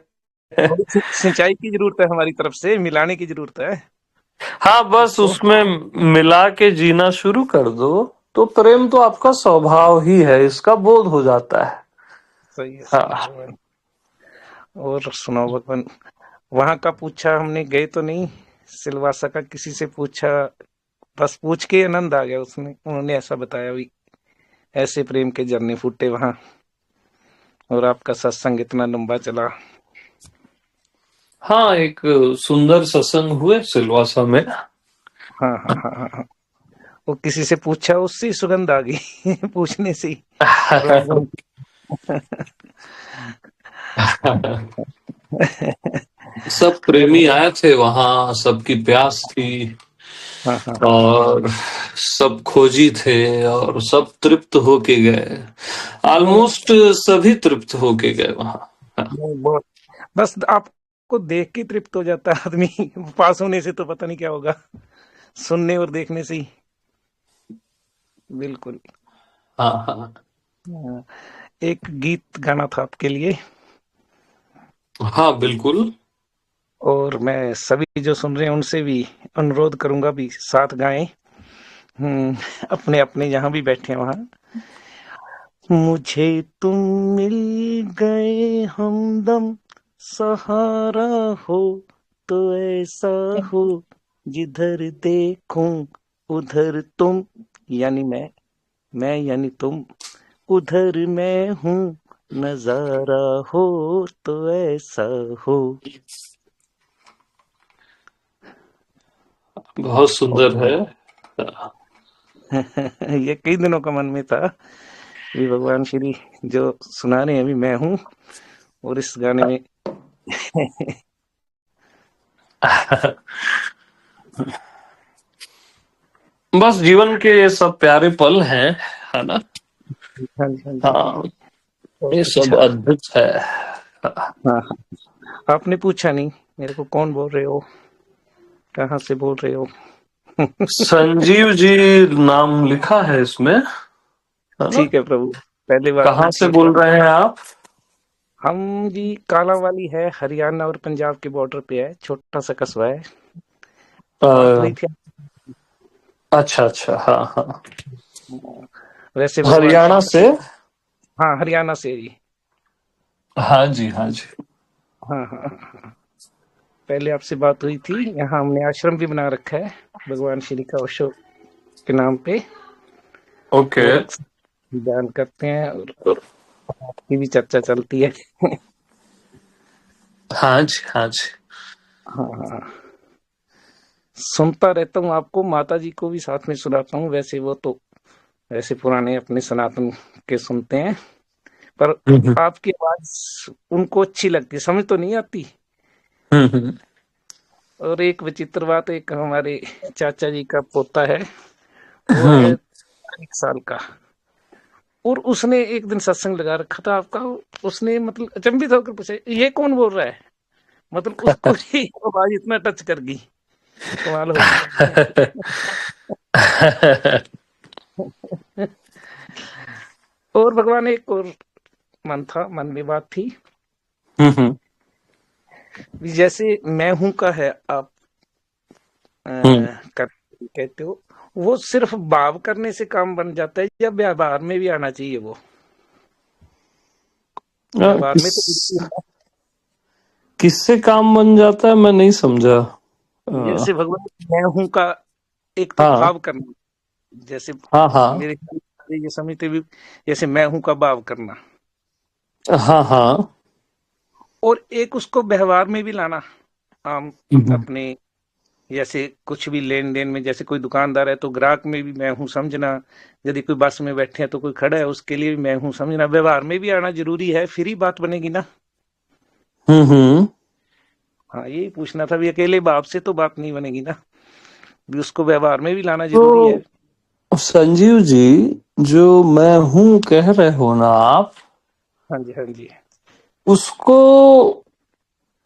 थोड़ी सिंचाई की जरूरत है, हमारी तरफ से मिलाने की जरूरत है हाँ, बस उसको। उसमें मिला के जीना शुरू कर दो, तो प्रेम तो आपका स्वभाव ही है, इसका बोध हो जाता है। सही है हाँ। भगवान। और सुनाओ भगवान, वहां का पूछा हमने, गए तो नहीं। सिलवासा का किसी से पूछा, बस पूछ के आनंद आ गया। उसने उन्होंने ऐसा बताया भी, ऐसे प्रेम के झरने फूटे वहां। और आपका सत्संग इतना लंबा चला। हाँ, एक सुंदर सत्संग हुए सिलवासा में। हाँ हाँ हाँ हाँ हाँ। वो किसी से पूछा, उससे ही सुगंध आ गई। पूछने से ही राम सब प्रेमी आए थे वहां, सबकी प्यास थी हाँ हाँ हाँ। और सब खोजी थे और सब तृप्त होके गए। ऑलमोस्ट सभी तृप्त होके गए वहां। बहुत, बस आपको देख के तृप्त हो जाता है आदमी। पास होने से तो पता नहीं क्या होगा, सुनने और देखने से ही। बिल्कुल। हाँ, हाँ, हाँ, एक गीत गाना था आपके लिए। हाँ, बिल्कुल। और मैं सभी जो सुन रहे हैं उनसे भी अनुरोध करूंगा भी साथ गाएं। अपने अपने जहां भी बैठे हैं वहां। मुझे तुम मिल गए हमदम, सहारा हो तो ऐसा हो, जिधर देखूं उधर तुम, यानी मैं यानी तुम, उधर मैं हूँ, नजारा हो तो ऐसा हो। बहुत सुंदर है। ये कई दिनों का मन में था भी, भगवान श्री जो सुना रहे हैं अभी मैं हूँ, और इस गाने में। बस जीवन के ये सब प्यारे पल हैं, है ना? हाँ जी हाँ जी। हाँ, ये बहुत सब अच्छा। अद्भुत है। हाँ हाँ। आपने पूछा नहीं मेरे को, कौन बोल रहे हो, कहाँ से बोल रहे हो? संजीव जी नाम लिखा है इसमें, है ना? ठीक है प्रभु, पहले बार कहाँ से पूछिए। बोल रहे हैं आप? हम जी कालांवाली है, हरियाणा और पंजाब के बॉर्डर पे है, छोटा सा कस्बा है। बात हुई थी अच्छा अच्छा, हाँ हाँ। वैसे भगवान हरियाणा श्री, से? हाँ हरियाणा से जी। हाँ जी, हाँ जी। हाँ हाँ हाँ। पहले आपसे बात हुई थी, यहाँ हमने आश्रम भी बना रखा है भगवान श्री का ओशो के नाम पे। ओके। और अक्सर ध्यान करते हैं और की भी चर्चा चलती है। हाँ जी, हाँ जी। हाँ हाँ, सुनता रहता हूँ आपको, माता जी को भी साथ में सुनाता हूँ। वैसे वो तो वैसे पुराने अपने सनातन के सुनते हैं, पर हम्म आपकी आवाज उनको अच्छी लगती है, समझ तो नहीं आती। हम्म। और एक विचित्र बात, एक हमारे चाचा जी का पोता है, वो है हम्म। 1 साल का, और उसने एक दिन सत्संग लगा रखा था आपका। उसने मतलब अचंभित होकर पूछा, ये कौन बोल रहा है? मतलब उसको ही आवाज इतना टच कर गई, कमाल हो गई। और भगवान, एक और मन में बात थी, हम्म जैसे मैं हूं का है आप हम्म। कहते हो, वो सिर्फ भाव करने से काम बन जाता है या व्यवहार में भी आना चाहिए? वो व्यवहार किस में तो बिल्कुल है। किससे काम बन जाता है, मैं नहीं समझा। अ, जैसे भगवान मैं हूं का एक तो हाँ भाव करना, जैसे हाँ हाँ मेरे ख्याल से ये समझते भी, जैसे मैं हूं का भाव करना, हाँ हाँ। और एक उसको व्यवहार में भी लाना। आम हम्म अपने जैसे कुछ भी लेन देन में, जैसे कोई दुकानदार है तो ग्राहक में भी मैं हूँ समझना, यदि कोई बस में बैठे हैं तो कोई खड़ा है उसके लिए भी मैं हूँ समझना, व्यवहार में भी आना जरूरी है, फिर ही बात बनेगी ना। हम्म। हाँ, यही पूछना था भी, अकेले बाप से तो बात नहीं बनेगी ना, भी उसको व्यवहार में भी लाना जरूरी है। तो संजीव जी, जो मैं हूं कह रहे हो ना आप, हाँ जी हाँ जी। उसको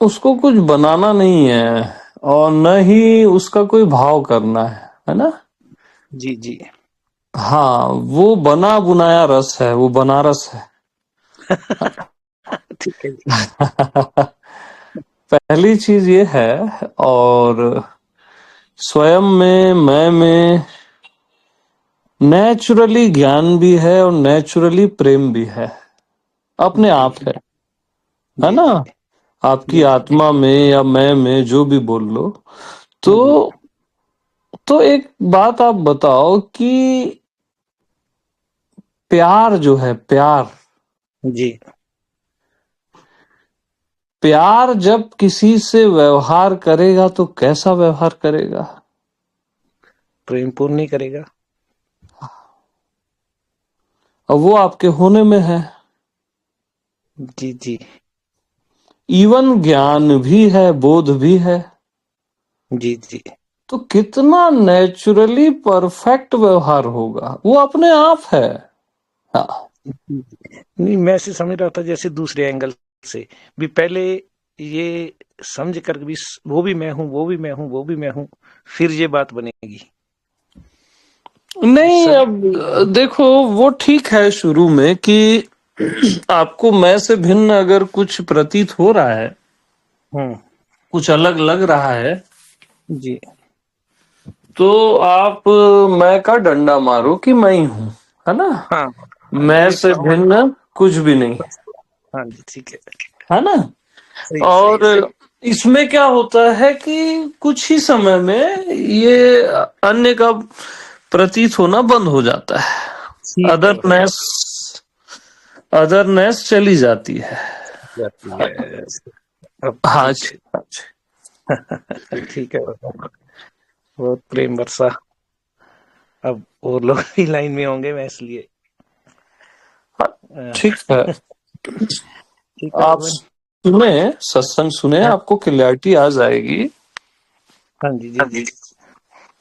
उसको कुछ बनाना नहीं है, और न ही उसका कोई भाव करना है ना? जी जी। हाँ, वो बना बुनाया रस है, वो बनारस है। ठीक है जी। पहली चीज ये है। और स्वयं में, मैं में नेचुरली ज्ञान भी है और नेचुरली प्रेम भी है, अपने जी आप है जी ना? जी आपकी जी जी। आत्मा में या मैं में, जो भी बोल लो। तो हम्म, एक बात आप बताओ कि प्यार जो है, प्यार जी। प्यार जब किसी से व्यवहार करेगा तो कैसा व्यवहार करेगा? प्रेम पूर्ण नहीं करेगा। और वो आपके होने में है। जी जी इवन ज्ञान भी है, बोध भी है। जी जी। तो कितना नेचुरली परफेक्ट व्यवहार होगा, वो अपने आप है। हाँ। नहीं, मैं ऐसे समझ रहा था जैसे दूसरे एंगल से भी, पहले ये समझ कर भी वो भी मैं हूँ, वो भी मैं हूँ, वो भी मैं हूँ, फिर ये बात बनेगी। भी नहीं, सभी। अब देखो, वो ठीक है शुरू में कि आपको मैं से भिन्न अगर कुछ प्रतीत हो रहा है, हम्म। कुछ अलग लग रहा है, जी। तो आप मैं का डंडा मारो कि मैं ही हूं, है ना? हाँ हाँ, मैं ये से कहो। भिन्न कुछ भी नहीं, हाँ जी, ठीक है। है ना? सही सही और सही। इसमें क्या होता है कि कुछ ही समय में ये अन्य का प्रतीत होना बंद हो जाता है। ठीक है भगवान। अदरनेस अदरनेस चली जाती है। जाती है। अब हाँ ठीक जी, है। हाँ जी। ठीक है भगवान, बहुत प्रेम बरसा। अब और लोग भी लाइन में होंगे, मैं इसलिए हाँ, अ, ठीक है। ठीक है आप भगवान। सुने, सत्संग सुने, हाँ आपको क्लैरिटी आ जाएगी। हाँ जी जी जी। हाँ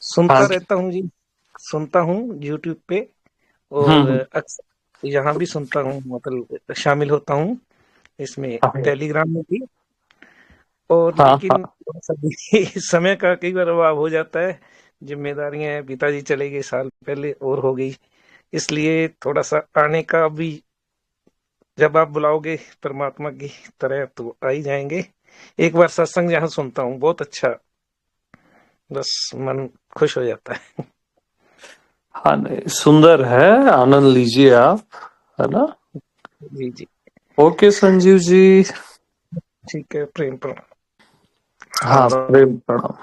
सुनता जी। रहता हूँ जी, सुनता हूँ यूट्यूब पे, और हम्म। अक्सर यहाँ भी सुनता हूँ, मतलब शामिल होता हूँ इसमें, हाँ टेलीग्राम में भी। और हाँ लेकिन थोड़ा सा भी समय का कई बार अभाव हो जाता है, जिम्मेदारियां हैं, पिताजी चले गए साल पहले और हो गई, इसलिए थोड़ा सा आने का भी जब आप बुलाओगे परमात्मा की तरह तो आ ही जाएंगे। एक बार सत्संग जहाँ सुनता हूँ बहुत अच्छा, बस मन खुश हो जाता है। हाँ नहीं, सुंदर है, आनंद लीजिए आप, है ना। जी जी, ओके संजीव जी। ठीक है, प्रेम प्रणाम। हाँ प्रेम प्रणाम।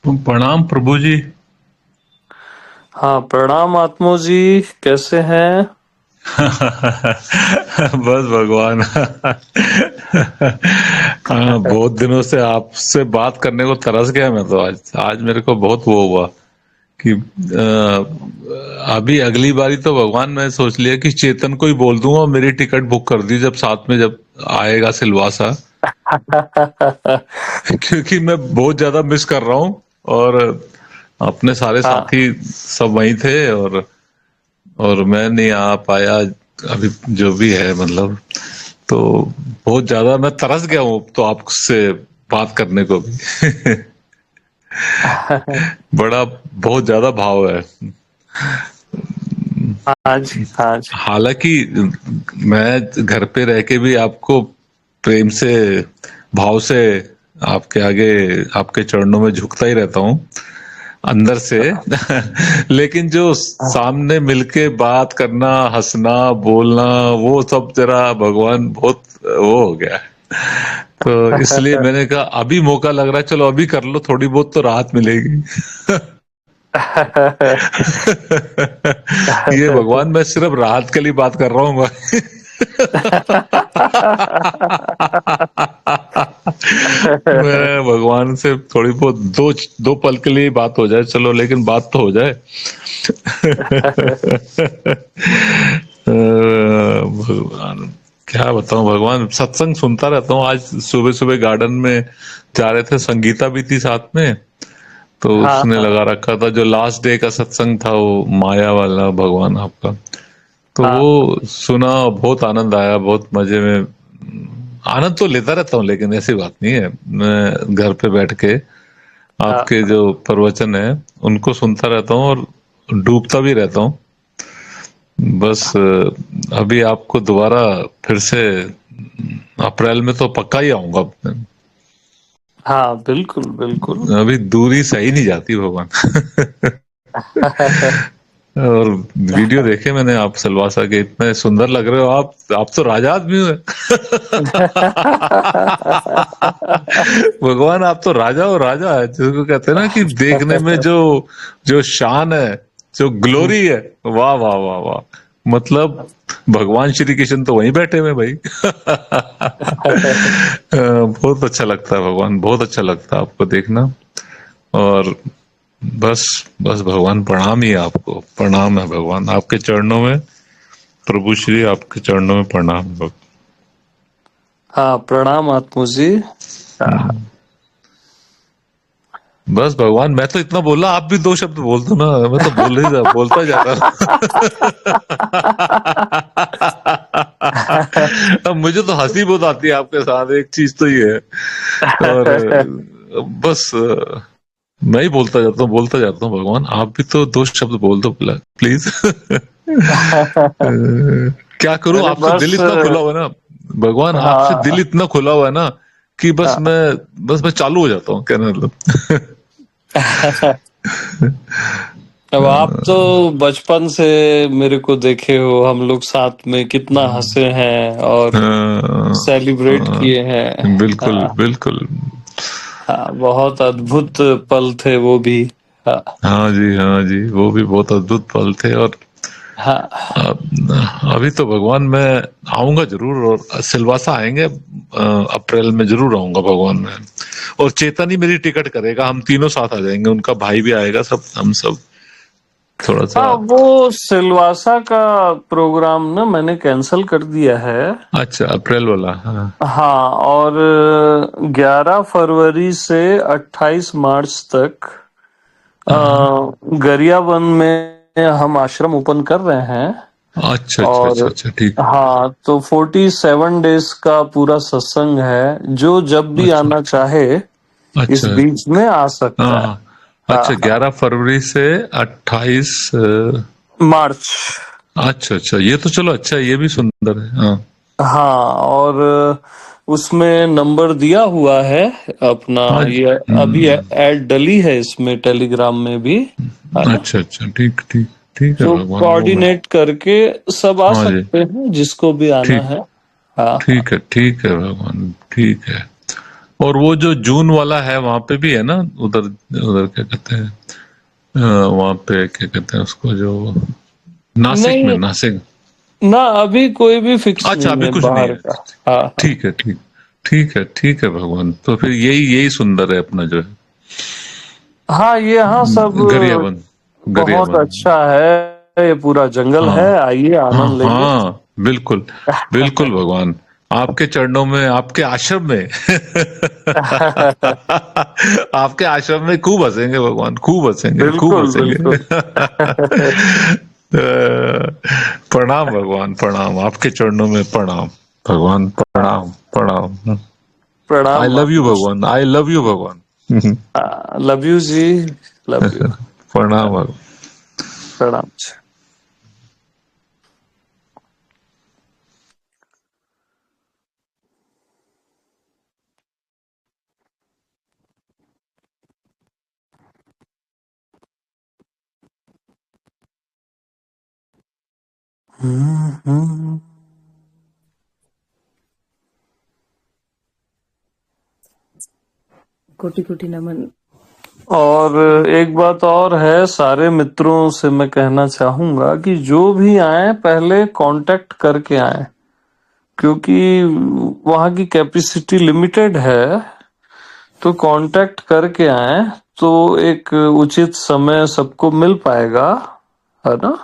प्रणाम प्रभु जी। हाँ प्रणाम आत्मो जी, कैसे हैं? बस भगवान। हाँ, बहुत दिनों से आपसे बात करने को तरस गया मैं तो। आज मेरे को बहुत वो हुआ कि अभी अगली बारी तो भगवान मैं सोच लिया कि चेतन को ही बोल दूंगा मेरी टिकट बुक कर दी जब साथ में जब आएगा सिलवासा। क्योंकि मैं बहुत ज्यादा मिस कर रहा हूँ और अपने सारे हाँ साथी सब वहीं थे और मैं नहीं आ पाया अभी जो भी है मतलब। तो बहुत ज्यादा मैं तरस गया हूँ तो आपसे बात करने को भी। बड़ा बहुत ज्यादा भाव है। हाँ जी, हाँ जी। हालांकि मैं घर पे रह के भी आपको प्रेम से भाव से आपके आगे आपके चरणों में झुकता ही रहता हूँ अंदर से। लेकिन जो सामने मिलके बात करना, हंसना, बोलना, वो सब जरा भगवान बहुत वो हो गया है। तो इसलिए मैंने कहा अभी मौका लग रहा है, चलो अभी कर लो, थोड़ी बहुत तो राहत मिलेगी। ये भगवान मैं सिर्फ राहत के लिए बात कर रहा हूँ भाई। मैं भगवान से थोड़ी बहुत दो पल के लिए बात हो जाए चलो, लेकिन बात तो हो जाए। भगवान क्या बताऊं, भगवान सत्संग सुनता रहता हूँ। आज सुबह सुबह गार्डन में जा रहे थे, संगीता भी थी साथ में, तो हाँ उसने हाँ लगा रखा था जो लास्ट डे का सत्संग था वो माया वाला भगवान आपका। तो हाँ वो सुना, बहुत आनंद आया, बहुत मजे में। आनंद तो लेता रहता हूँ लेकिन ऐसी बात नहीं है। मैं घर पे बैठ के हाँ। आपके जो प्रवचन है उनको सुनता रहता हूँ और डूबता भी रहता हूँ। बस अभी आपको दोबारा फिर से अप्रैल में तो पक्का ही आऊंगा। हाँ बिल्कुल बिल्कुल। अभी दूरी सही नहीं जाती भगवान। और वीडियो देखे मैंने आप सलवासा के, इतने सुंदर लग रहे हो आप तो राजा आदमी हो। भगवान आप तो राजा हो, राजा है जिसको कहते हैं ना कि देखने में जो जो शान है, जो ग्लोरी है, वाह वाह वाह वाह। मतलब भगवान श्री कृष्ण तो वहीं बैठे हुए भाई। बहुत अच्छा लगता है भगवान, बहुत अच्छा लगता है आपको देखना। और बस बस भगवान प्रणाम ही है आपको, प्रणाम है भगवान आपके चरणों में, प्रभु श्री आपके चरणों में प्रणाम है भगवान। हाँ प्रणाम आत्मो जी। बस भगवान मैं तो इतना बोला, आप भी दो शब्द बोल दो ना, मैं तो बोलता जा रहा। अब मुझे तो हंसी बहुत आती है आपके साथ, एक चीज तो ये है। और बस मैं ही बोलता जाता हूँ भगवान आप भी तो दो शब्द बोल दो प्लीज। क्या करूं, अरे आपसे बस दिल इतना खुला हुआ है ना भगवान, आपसे दिल हाँ इतना खुला हुआ है ना कि बस मैं चालू हो जाता हूँ कहने मतलब। अब आप तो बचपन से मेरे को देखे हो, हम लोग साथ में कितना हंसे हैं और सेलिब्रेट किए हैं। बिल्कुल हाँ बिल्कुल। हाँ, बहुत अद्भुत पल थे वो भी। हाँ हाँ जी वो भी बहुत अद्भुत पल थे। और हाँ अभी तो भगवान मैं आऊंगा जरूर, और सिलवासा आएंगे अप्रैल में जरूर आऊंगा भगवान में। और चेतन ही मेरी टिकट करेगा, हम तीनों साथ आ जाएंगे, उनका भाई भी आएगा, सब हम सब थोड़ा सा। हाँ। वो सिलवासा का प्रोग्राम ना मैंने कैंसिल कर दिया है। अच्छा अप्रैल वाला, हाँ। हाँ, और 11 फरवरी से 28 मार्च तक हाँ। गरियाबंद में हम आश्रम ओपन कर रहे हैं। अच्छा अच्छा और अच्छा अच्छा, ठीक। हाँ, तो 47 डेज का पूरा सत्संग है, जो जब भी अच्छा आना चाहे इस अच्छा, बीच में आ सकता हाँ है। हाँ। हाँ अच्छा हाँ 11 फरवरी से 28 मार्च। अच्छा अच्छा, ये तो चलो अच्छा है, ये भी सुंदर है। हाँ हाँ, और उसमें नंबर दिया हुआ है अपना, हाँ। ये अभी ऐड डली है इसमें टेलीग्राम में भी, है ना? अच्छा अच्छा, ठीक ठीक ठीक है तो भगवान, वो मैं। कोऑर्डिनेट करके सब आ हाँ जी, सकते हैं जिसको भी आना ठीक है। हाँ हाँ। ठीक है भगवान, ठीक है। और वो जो जून वाला है वहां पे भी है ना, उधर उधर क्या कहते हैं, वहां पे क्या कहते हैं उसको, जो नासिक में, नहीं नासिक। ना, अभी कोई भी फिक्स अच्छा, नहीं अभी है कुछ नहीं बाहर है। का। हाँ हाँ। ठीक है, ठीक है भगवान, तो फिर यही यही सुंदर है अपना जो है, हाँ, ये यहाँ सब गरियाबंद, बहुत गरियाबंद। अच्छा है, ये पूरा जंगल है, हाँ आइए हाँ आनंद लेंगे। हाँ, बिल्कुल बिल्कुल भगवान, आपके चरणों में, आपके आश्रम में आपके आश्रम में खूब हंसेंगे भगवान, खूब हंसेंगे, खूब बिल्कुल हंसेंगे। बिल्कुल। प्रणाम भगवान, प्रणाम, आपके चरणों में प्रणाम भगवान, प्रणाम प्रणाम। आई प्रणाम लव यू महापुरुष। भगवान, आई लव यू भगवान। लव यू जी, लव यू। प्रणाम भगवान। प्रणाम जी। कोटि कोटि नमन। और एक बात और है, सारे मित्रों से मैं कहना चाहूंगा कि जो भी आए पहले कांटेक्ट करके आए, क्योंकि वहाँ की कैपेसिटी लिमिटेड है, तो कांटेक्ट करके आए तो एक उचित समय सबको मिल पाएगा, है ना?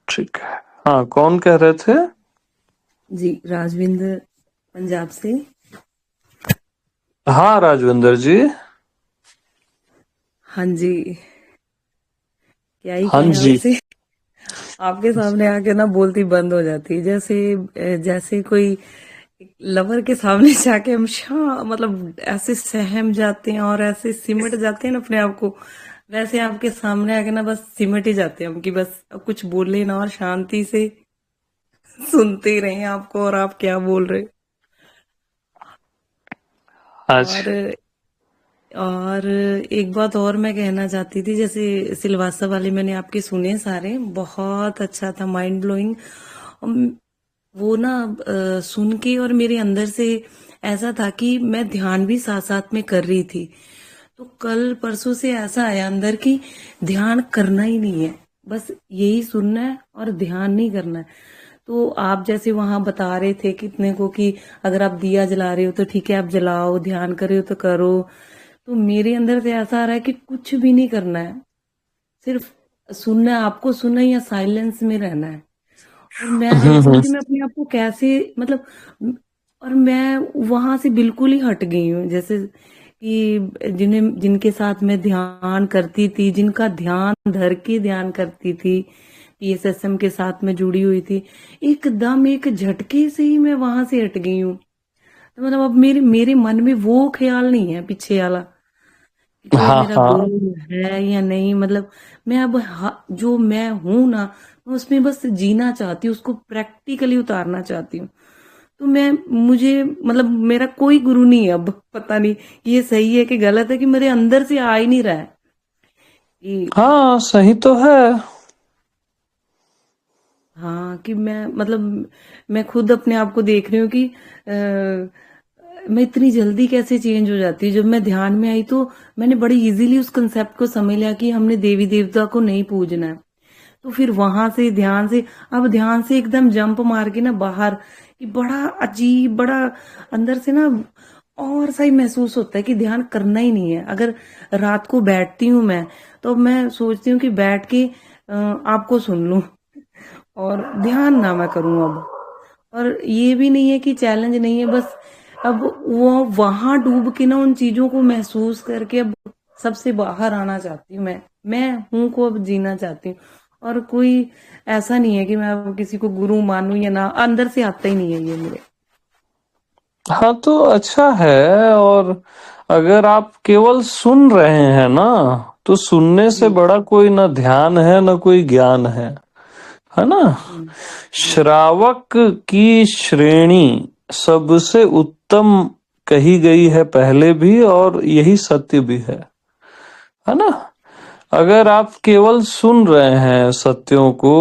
ठीक है। हाँ, कौन कह रहे थे? जी, राजविंदर पंजाब से। हाँ राजविंदर जी। हाँ जी, क्या ही हाँ कहें जी। आपसे। आपके सामने आके ना बोलती बंद हो जाती, जैसे जैसे कोई लवर के सामने जाके हम मतलब ऐसे सहम जाते हैं और ऐसे सिमट जाते हैं ना अपने आप को, वैसे आपके सामने आके ना बस सिमट ही जाते हैं हम, कि बस अब कुछ बोले ना और शांति से सुनते ही रहे आपको और आप क्या बोल रहे। और अच्छा। एक बात और मैं कहना चाहती थी, जैसे सिलवासा वाले मैंने आपके सुने सारे, बहुत अच्छा था, माइंड ब्लोइंग। वो ना सुन के और मेरे अंदर से ऐसा था कि मैं ध्यान भी साथ साथ में कर रही थी। तो कल परसों से ऐसा आया अंदर की ध्यान करना ही नहीं है, बस यही सुनना है और ध्यान नहीं करना है। तो आप जैसे वहां बता रहे थे कितने को कि अगर आप दिया जला रहे हो तो ठीक है आप जलाओ, ध्यान कर रहे हो तो करो। तो मेरे अंदर से ऐसा आ रहा है कि कुछ भी नहीं करना है, सिर्फ सुनना है, आपको सुनना है या साइलेंस में रहना है। और मैं नहीं जानती मैं अपने आप को कैसे, मतलब, और मैं वहां से बिल्कुल ही हट गई हूँ, जैसे कि जिनके साथ मैं ध्यान करती थी, जिनका ध्यान धर के ध्यान करती थी, पीएसएसएम के साथ में जुड़ी हुई थी, एकदम एक झटके से ही मैं वहां से हट गई हूँ। तो मतलब अब मेरे मेरे मन में वो ख्याल नहीं है पीछे वाला कि कोई हाँ मेरा हाँ। गुरु है या नहीं। मतलब मैं अब जो मैं हूं ना, मैं उसमें बस जीना चाहती हूँ, उसको प्रैक्टिकली उतारना चाहती हूँ। तो मैं मुझे मतलब मेरा कोई गुरु नहीं है अब, पता नहीं कि ये सही है कि गलत है, कि मेरे अंदर से आ ही नहीं रहा है कि हाँ, सही तो है। हाँ, कि मैं मतलब मैं खुद अपने आप को देख रही हूँ कि मैं इतनी जल्दी कैसे चेंज हो जाती है। जब मैं ध्यान में आई तो मैंने बड़ी इजीली उस कंसेप्ट को समझ लिया कि हमने देवी देवता को नहीं पूजना है। तो फिर वहां से ध्यान से, अब ध्यान से एकदम जंप मार के ना बाहर, कि बड़ा अजीब, बड़ा अंदर से ना और सही महसूस होता है कि ध्यान करना ही नहीं है। अगर रात को बैठती हूँ मैं, तो मैं सोचती हूँ कि बैठ के आपको सुन लूं और ध्यान ना मैं करूं अब। और ये भी नहीं है कि चैलेंज नहीं है, बस अब वो वहां डूब के ना उन चीजों को महसूस करके अब सबसे बाहर आना चाहती हूँ। मैं हूं को अब जीना चाहती हूँ। और कोई ऐसा नहीं है कि मैं अब किसी को गुरु मानूं या ना, अंदर से आता ही नहीं है ये मेरे। हाँ, तो अच्छा है। और अगर आप केवल सुन रहे हैं ना, तो सुनने से बड़ा कोई ना ध्यान है ना कोई ज्ञान है ना। श्रावक की श्रेणी सबसे उत्तम कही गई है पहले भी, और यही सत्य भी है ना। अगर आप केवल सुन रहे हैं सत्यों को,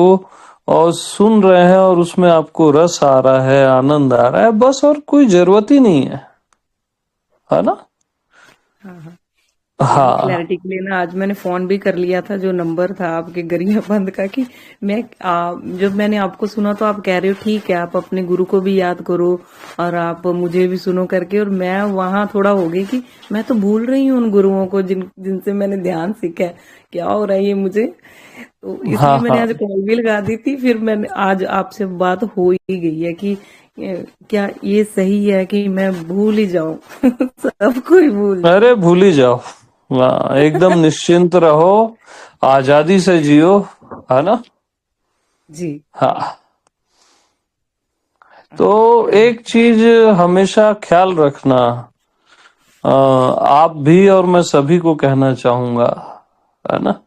और सुन रहे हैं और उसमें आपको रस आ रहा है, आनंद आ रहा है, बस, और कोई जरूरत ही नहीं है ना। हाँ क्लैरिटी के लिए ना आज मैंने फोन भी कर लिया था, जो नंबर था आपके गरियाबंद का, कि मैं जब मैंने आपको सुना तो आप कह रहे हो ठीक है आप अपने गुरु को भी याद करो और आप मुझे भी सुनो करके, और मैं वहां थोड़ा हो गई कि मैं तो भूल रही हूँ उन गुरुओं को जिनसे मैंने ध्यान सीखा है, क्या हो रहा है ये मुझे। तो इसलिए हाँ मैंने हाँ आज कॉल भी लगा दी थी, फिर मैंने आज आपसे बात हो ही गई है कि क्या ये सही है कि मैं भूल ही जाऊं सब कोई भूल जाऊं। अरे भूल ही जाओ, हाँ, एकदम निश्चिंत रहो, आजादी से जियो, है ना। जी हाँ, तो एक चीज हमेशा ख्याल रखना, आप भी और मैं सभी को कहना चाहूंगा, है ना।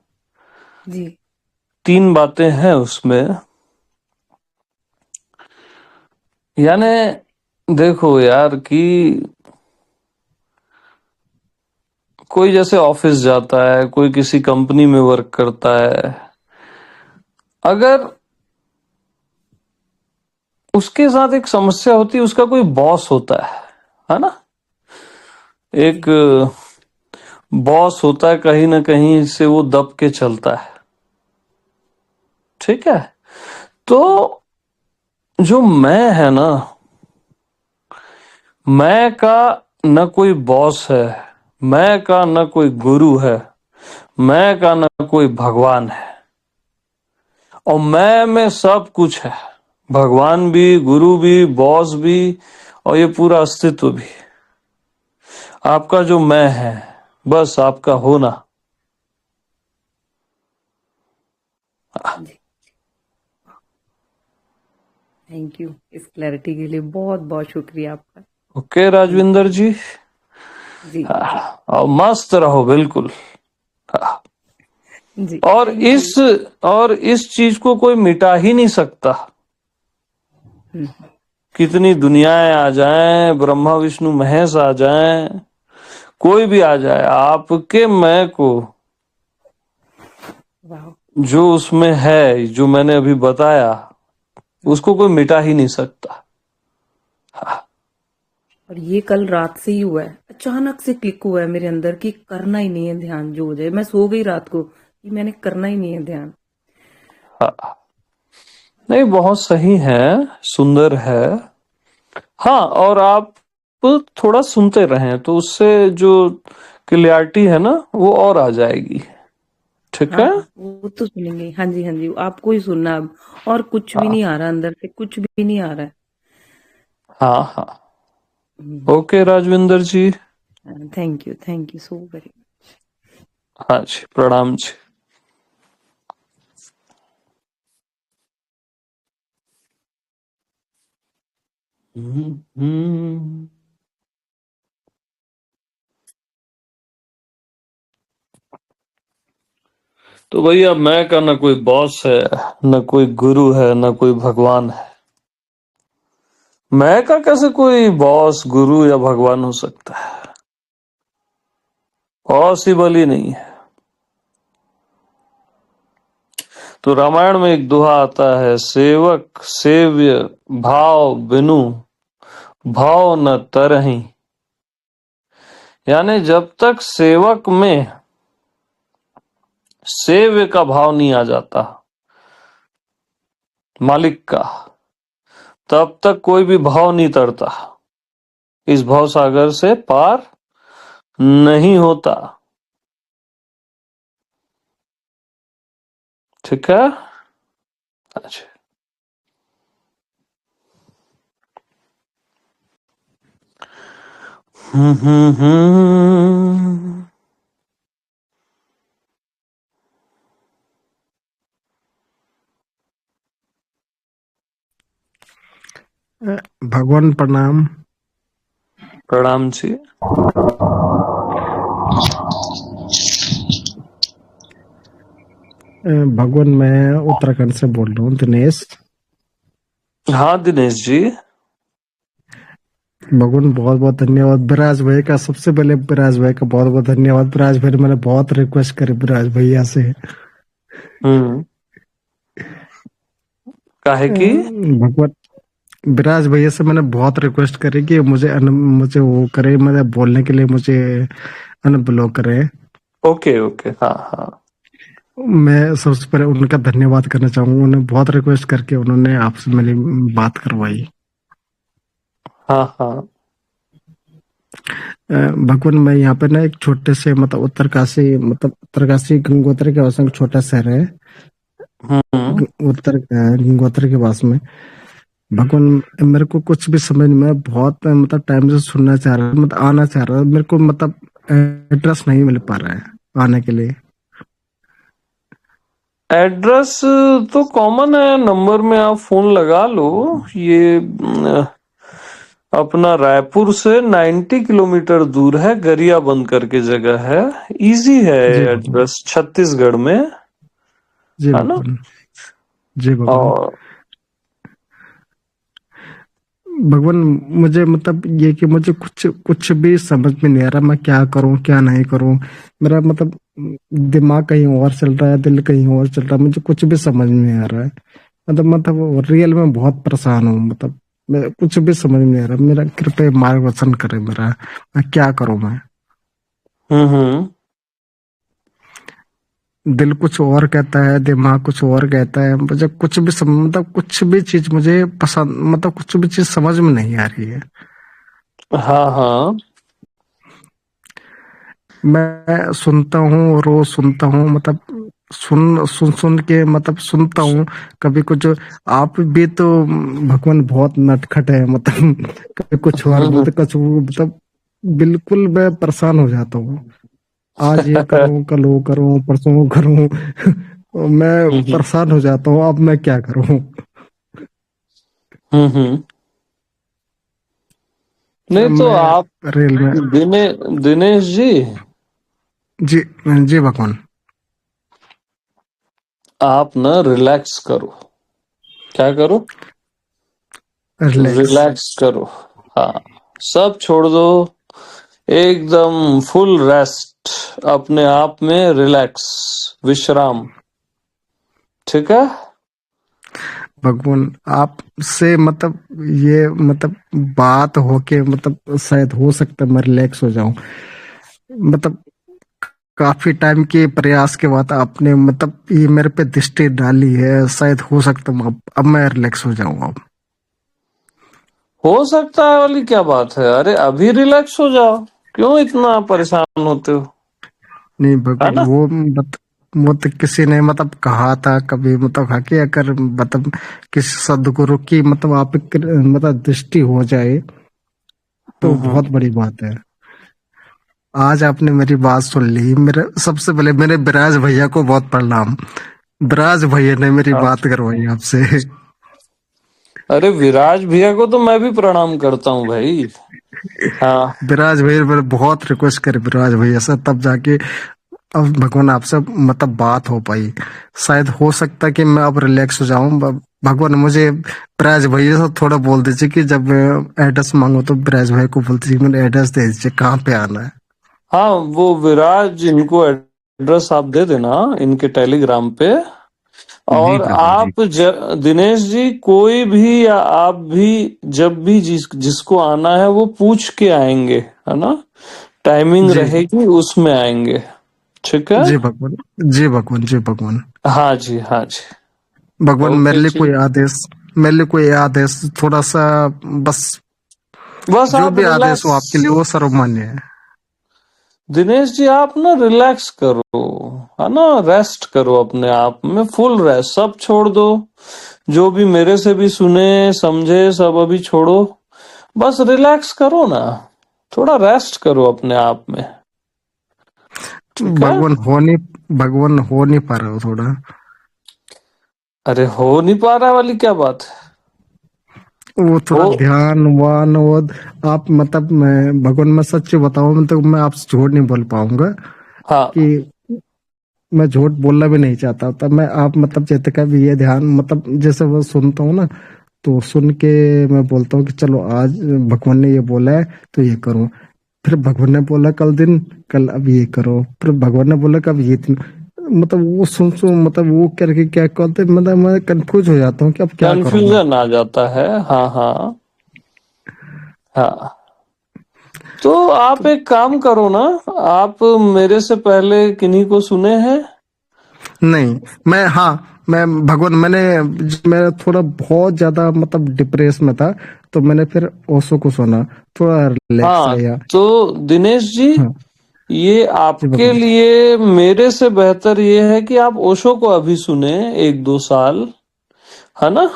जी 3 बातें हैं उसमें, यानी देखो यार कि कोई जैसे ऑफिस जाता है, कोई किसी कंपनी में वर्क करता है, अगर उसके साथ एक समस्या होती है, उसका कोई बॉस होता है ना। एक बॉस होता है, कहीं ना कहीं से वो दब के चलता है, ठीक है। तो जो मैं है ना, मैं का न कोई बॉस है, मैं का न कोई गुरु है, मैं का न कोई भगवान है, और मैं में सब कुछ है, भगवान भी, गुरु भी, बॉस भी, और ये पूरा अस्तित्व भी। आपका जो मैं है बस आपका होना। थैंक यू इस क्लैरिटी के लिए, बहुत बहुत शुक्रिया आपका। ओके राजविंदर जी, जी और मस्त रहो बिल्कुल। जी और थैंक इस चीज को कोई मिटा ही नहीं सकता। यू। कितनी दुनियाएं आ जाएं, ब्रह्मा विष्णु महेश आ जाएं, कोई भी आ जाए, आपके मैं को वाह, जो उसमें है, जो मैंने अभी बताया, उसको कोई मिटा ही नहीं सकता। और ये कल रात से ही हुआ है, अचानक से क्लिक हुआ है मेरे अंदर कि करना ही नहीं है ध्यान, जो हो जाए। मैं सो गई रात को कि मैंने करना ही नहीं है ध्यान। हाँ, नहीं, बहुत सही है, सुंदर है। हाँ, और आप थोड़ा सुनते रहें तो उससे जो क्लियरिटी है ना वो और आ जाएगी, ठीक हाँ है। वो तो सुनेंगे, हाँ जी हाँ जी, आपको ही सुनना अब, और कुछ भी हाँ नहीं आ रहा अंदर से, कुछ भी नहीं आ रहा है। हाँ हाँ, okay Rajvinder ji, thank you so very. हाँ जी, प्रणाम जी। हम्म। तो भैया मैं का ना कोई बॉस है, न कोई गुरु है, न कोई भगवान है। मैं का कैसे कोई बॉस, गुरु या भगवान हो सकता है? पॉसिबल ही नहीं है। तो रामायण में एक दोहा आता है, सेवक सेव्य भाव बिनु भाव न तरही। यानी जब तक सेवक में सेव्य का भाव नहीं आ जाता, मालिक का, तब तक कोई भी भाव नहीं तरता, इस भाव सागर से पार नहीं होता, ठीक है। अच्छा, हम्म। भगवान प्रणाम। प्रणाम जी। भगवान, मैं उत्तराखंड से बोल रहा हूँ, दिनेश। हाँ दिनेश जी। भगवान, बहुत बहुत धन्यवाद। विराज भाई का, सबसे पहले विराज भाई का बहुत बहुत धन्यवाद। विराज भाई ने मैंने बहुत रिक्वेस्ट करी विराज भैया से। काहे की? भगवान, विराज भैया से मैंने बहुत रिक्वेस्ट करी कि मुझे वो करे, मुझे बोलने के लिए मुझे अनब्लॉक करे। ओके ओके, हाँ हाँ। मैं सबसे पहले उनका धन्यवाद करना चाहूंगा। उन्होंने बहुत रिक्वेस्ट करके उन्होंने आपसे मेरी बात करवाई। हाँ हाँ। भगवान, मैं यहाँ पे ना एक छोटे से मतलब उत्तरकाशी गंगोत्री के पास में एक छोटा शहर है, गंगोत्री के पास में। भगवान, मेरे को कुछ भी समझ में बहुत मतलब टाइम से सुनना चाह रहा है, मतलब आना चाह रहा है, मेरे को मतलब एड्रेस नहीं मिल पा रहा है आने के लिए। एड्रेस तो कॉमन है, नंबर में आप फोन लगा लो। ये अपना रायपुर से 90 किलोमीटर दूर है, गरियाबंद करके जगह है। इजी है जी भगवान, एड्रेस, छत्तीसगढ़ में, जी है ना? भगवान, जी भगवान। और भगवान, मुझे मतलब ये कि मुझे कुछ कुछ भी समझ में नहीं आ रहा, मैं क्या करूं क्या नहीं करूं। मेरा मतलब दिमाग कहीं और चल रहा है, दिल कहीं और चल रहा है, मुझे कुछ भी समझ में नहीं आ रहा है। मतलब रियल में बहुत परेशान हूँ। मतलब मैं कुछ भी समझ में नहीं आ रहा। मेरा कृपया मार्गदर्शन करे मेरा, मैं क्या करूं मैं। हम्म। दिल कुछ और कहता है, दिमाग कुछ और कहता है। मुझे कुछ भी मतलब कुछ भी चीज मुझे पसंद, मतलब कुछ भी चीज समझ में नहीं आ रही है। हाँ हाँ। मैं सुनता हूँ, रोज सुनता हूँ, मतलब सुन सुन सुन के मतलब सुनता हूँ। कभी कुछ, आप भी तो भगवान बहुत नटखट है, मतलब कभी कुछ और बोलते, कुछ मतलब बिल्कुल मैं परेशान हो जाता हूँ। आज ये करूँ, कल वो करूँ, परसों वो करूँ। मैं परेशान हो जाता हूँ, अब मैं क्या करूँ। हम्म। नहीं तो मैं आप रेल में। दिनेश जी, जी, जी भगवान। आप ना रिलैक्स करो। क्या करो? रिलैक्स। रिलैक्स करो। हाँ, सब छोड़ दो, एकदम फुल रेस्ट, अपने आप में रिलैक्स, विश्राम। ठीक है? भगवान, आपसे मतलब ये मतलब बात होके मतलब शायद हो सकता है मैं रिलैक्स हो जाऊं। मतलब काफी टाइम के प्रयास के बाद आपने मतलब ये मेरे पे दृष्टि डाली है, शायद हो सकता है अब मैं रिलैक्स हो जाऊंगा अब। हो सकता है वाली क्या बात है? अरे अभी रिलैक्स हो जाओ, क्यों इतना परेशान होते हो? नहीं है भगवान, ना? वो तो किसी ने मतलब कहा था कभी, मतलब कहा कि अगर मतलब किसी सदगुरु की मतलब आप मतलब दृष्टि हो जाए तो हम्म। बहुत बड़ी बात है। आज आपने मेरी बात सुन ली। मेरे सबसे पहले मेरे विराज भैया को बहुत प्रणाम। विराज भैया ने मेरी हाँ। बात करवाई आपसे। अरे विराज भैया को तो मैं भी प्रणाम करता हूँ भाई। हाँ विराज भैया ने बहुत रिक्वेस्ट करी विराज भैया से, तब जाके अब भगवान आपसे मतलब बात हो पाई। शायद हो सकता है कि मैं अब रिलैक्स हो जाऊं। भगवान, मुझे विराज भैया से थोड़ा बोल दीजिए कि जब एड्रेस मांगो तो विराज भैया को बोल दीजिए मुझे एड्रेस दे दीजिए कहाँ पे आना है। हाँ, वो विराज, इनको एड्रेस आप दे देना इनके टेलीग्राम पे। जी और प्रभु जी। दिनेश जी, कोई भी या आप भी जब भी जिसको आना है वो पूछ के आएंगे, है ना? टाइमिंग जी, रहेगी उसमें आएंगे। ठीक है? जी भगवान, जी भगवान, जी भगवान। हाँ जी, हाँ जी। भगवान, ओके जी। मेरे लिए कोई आदेश थोड़ा सा, बस बस जो आप भी आदेश हो रिलैक्स, आपके लिए वो सर्वमान्य है। दिनेश जी आप ना रिलैक्स करो, है ना? रेस्ट करो अपने आप में, फुल रेस्ट, सब छोड़ दो। जो भी मेरे से भी सुने समझे सब अभी छोड़ो, बस रिलैक्स करो ना, थोड़ा रेस्ट करो अपने आप में। ठीक है? भगवान हो नहीं पा रहा हो थोड़ा। अरे हो नहीं पा रहा वाली क्या बात है? वो हो। थोड़ा ध्यान वान वो आप मतलब मैं भगवान, मैं सच्ची बताऊं तो मैं आपसे झूठ नहीं बोल पाऊंगा हाँ। कि मैं झूठ बोलना भी नहीं चाहता। तब मैं आप मतलब जैसे का भी ये ध्यान मतलब जैसे वो सुनता हूँ ना, तो सुन के मैं बोलता हूँ कि चलो आज भगवान ने ये बोला है तो ये करो। फिर भगवान ने बोला कल अब ये करो। फिर भगवान ने बोला कब ये दिन, मतलब वो सुन मतलब वो करके क्या कहते, मतलब मैं कंफ्यूज हो जाता हूँ कि अब क्या करूँ मैं। कंफ्यूजन आ जाता है। हाँ हाँ हाँ। तो आप एक काम करो ना, आप मेरे से पहले किन्हीं को सुने हैं? नहीं, मैं हाँ, मैं भगवान मैं थोड़ा बहुत ज्यादा मतलब डिप्रेस में था, तो मैंने फिर ओशो को सुना, थोड़ा रिलैक्स हाँ, गया। तो दिनेश जी, हाँ ये जी आपके भगवान। लिए मेरे से बेहतर ये है कि आप ओशो को अभी सुने 1-2 साल, है ना?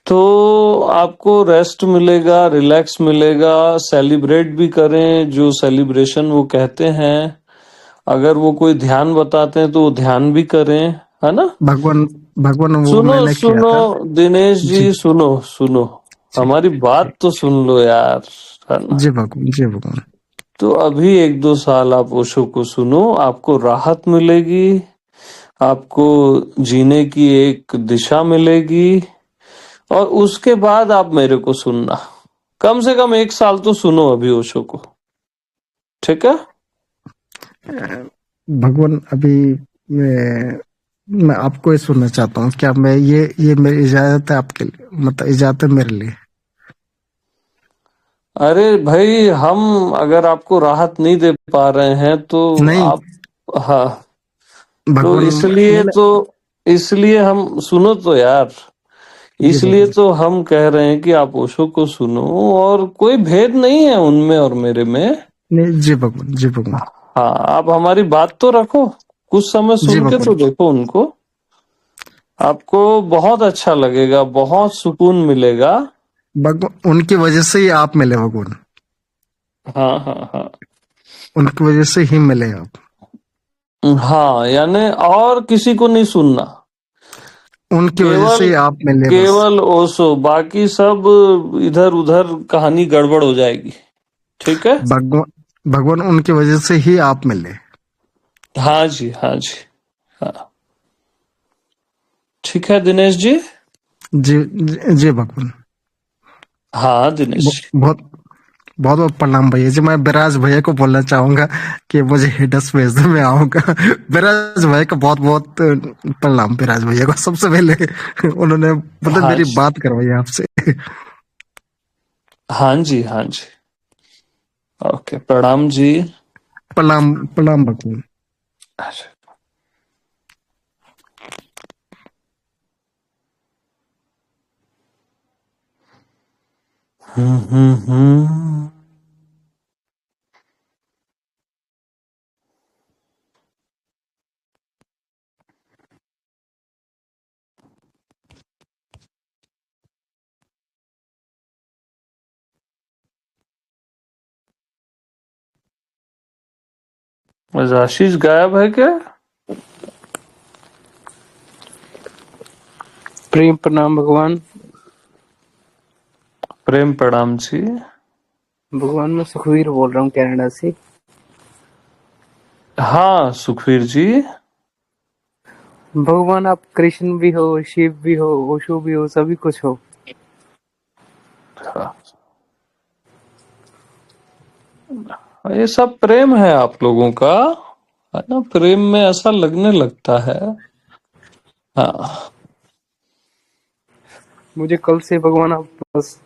तो आपको रेस्ट मिलेगा, रिलैक्स मिलेगा, सेलिब्रेट भी करें जो सेलिब्रेशन वो कहते हैं। अगर वो कोई ध्यान बताते हैं तो वो ध्यान भी करें, है ना? भगवान भगवान वो सुनो मैंने किया सुनो था। दिनेश जी, जी सुनो सुनो, जी हमारी जी बात तो सुन लो यार, है ना? जी भगवान, जी भगवान। तो अभी 1-2 साल आप ओशो को सुनो, आपको राहत मिलेगी, आपको जीने की एक दिशा मिलेगी, और उसके बाद आप मेरे को सुनना। कम से कम 1 साल तो सुनो अभी ओशो को, ठीक है? भगवान अभी मैं आपको ही सुनना चाहता हूँ। क्या मैं ये मेरी इजाजत है आपके लिए, मतलब इजाजत है मेरे लिए? अरे भाई, हम अगर आपको राहत नहीं दे पा रहे हैं तो नहीं आप, हाँ, तो भगवान, मैंने इसलिए हम, सुनो तो यार, जी इसलिए भगवान, तो हम कह रहे हैं कि आप ओशो को सुनो, और कोई भेद नहीं है उनमें और मेरे में। नहीं जी भगवान, जी भगवान, हाँ, आप हमारी बात तो रखो, कुछ समय जी सुन के तो भगवान। देखो उनको, आपको बहुत अच्छा लगेगा, बहुत सुकून मिलेगा। भगवान उनकी वजह से ही आप मिले भगवान, हाँ हाँ हाँ उनकी वजह से ही मिले आप। हाँ, यानी और किसी को नहीं सुनना, उनकी वजह से केवल ही आप मिले बस। केवल ओशो, बाकी सब इधर उधर कहानी गड़बड़ हो जाएगी, ठीक है? भगवान भगवान उनकी वजह से ही आप मिले। हाँ जी, हाँ जी, हाँ। ठीक है दिनेश जी। जी भगवान। हाँ दिनेश जी। बहुत बहुत बहुत प्रणाम भैया जी। मैं बिराज भैया को बोलना चाहूंगा कि मुझे हिडस भेज दो, मैं आऊंगा। बिराज भैया को बहुत बहुत प्रणाम। बिराज भैया को सबसे पहले उन्होंने मतलब हाँ मेरी जी, बात करवाई आपसे। हाँ जी, हाँ जी। ओके, प्रणाम जी। प्रणाम प्रणाम भगवान। अच्छा। हम्म। आशीष गायब है क्या? प्रेम प्रणाम भगवान। प्रेम प्रणाम जी। भगवान मैं सुखवीर बोल रहा हूँ कनाडा से। हाँ सुखवीर जी। भगवान आप कृष्ण भी हो, शिव भी हो, ओशो भी हो, सभी कुछ हो। हाँ, ये सब प्रेम है आप लोगों का, है ना? प्रेम में ऐसा लगने लगता है। हाँ मुझे कल से भगवान आप बस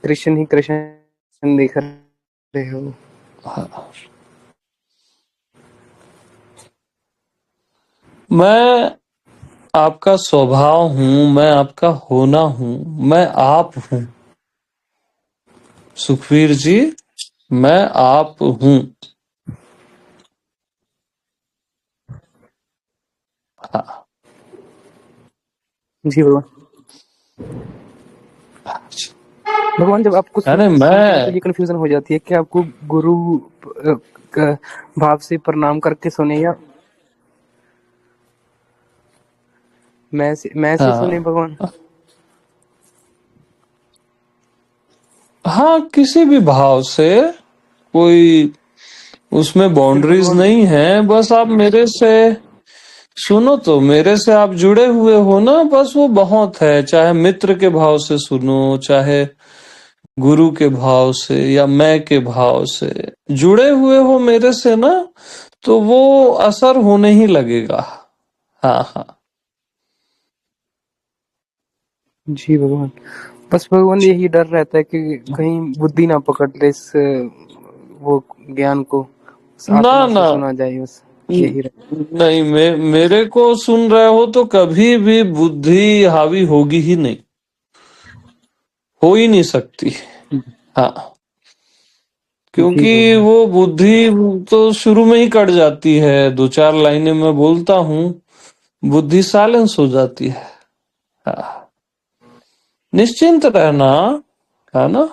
कृष्ण ही कृष्ण दिख रहे हो। हाँ। मैं आपका स्वभाव हूँ, मैं आपका होना हूँ, मैं आप हूँ सुखवीर जी, मैं आप हूँ। हाँ। जी भगवान। भगवान जब आपको अरे सुनते हैं तो मैं, ये कंफ्यूजन हो जाती है कि आपको गुरु का भाव से प्रणाम करके सुने या मैं से सुने हाँ भगवान। हाँ, किसी भी भाव से, कोई उसमें फिर बाउंड्रीज भगवान नहीं है, बस आप मेरे से सुनो तो, मेरे से आप जुड़े हुए हो ना, बस वो बहुत है। चाहे मित्र के भाव से सुनो, चाहे गुरु के भाव से या मैं के भाव से जुड़े हुए हो मेरे से ना, तो वो असर होने ही लगेगा। हाँ हाँ। जी भगवान, बस भगवान यही डर रहता है कि कहीं बुद्धि ना पकड़ ले इस वो ज्ञान को, बस ना आत्मा से ना, सुना जाए, बस यही रहता नहीं, मेरे को सुन रहे हो तो कभी भी बुद्धि हावी होगी ही नहीं, हो ही नहीं सकती। है। हाँ, जी क्योंकि भगवान। वो बुद्धि तो शुरू में ही कट जाती है। दो चार लाइनें मैं बोलता हूँ, बुद्धि साइलेंस हो जाती है। हाँ, निश्चिंत रहना, है ना।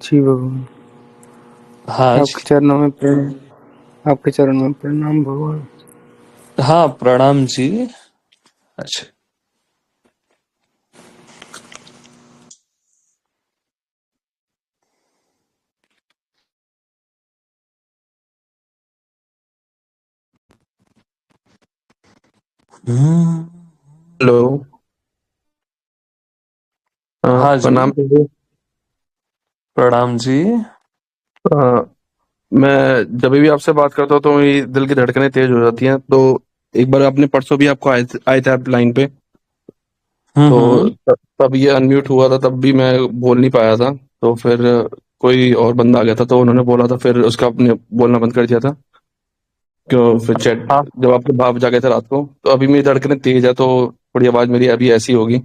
जी भगवान, हाँ आपके जी। चरणों में प्रणाम, आपके चरणों में प्रणाम भगवान। हाँ, प्रणाम जी। अच्छा। हम्म, हेलो। हाँ जी, प्रणाम प्रभु। प्रणाम जी। अ, मैं जब भी आपसे बात करता हूँ तो मेरी दिल की धड़कनें तेज हो जाती हैं। तो एक बार आपने परसों भी आपको आए थे आप लाइन पे, तो हम्म। तब ये अनम्यूट हुआ था, तब भी मैं बोल नहीं पाया था। तो फिर कोई और बंदा आ गया था तो उन्होंने बोला था, फिर उसका आपने बोलना बंद कर दिया था। क्यों फिर चैट हाँ, जब आपके भाव जागे थे रात को, तो अभी मेरी धड़कनें तेज है, तो थोड़ी आवाज मेरी अभी ऐसी होगी।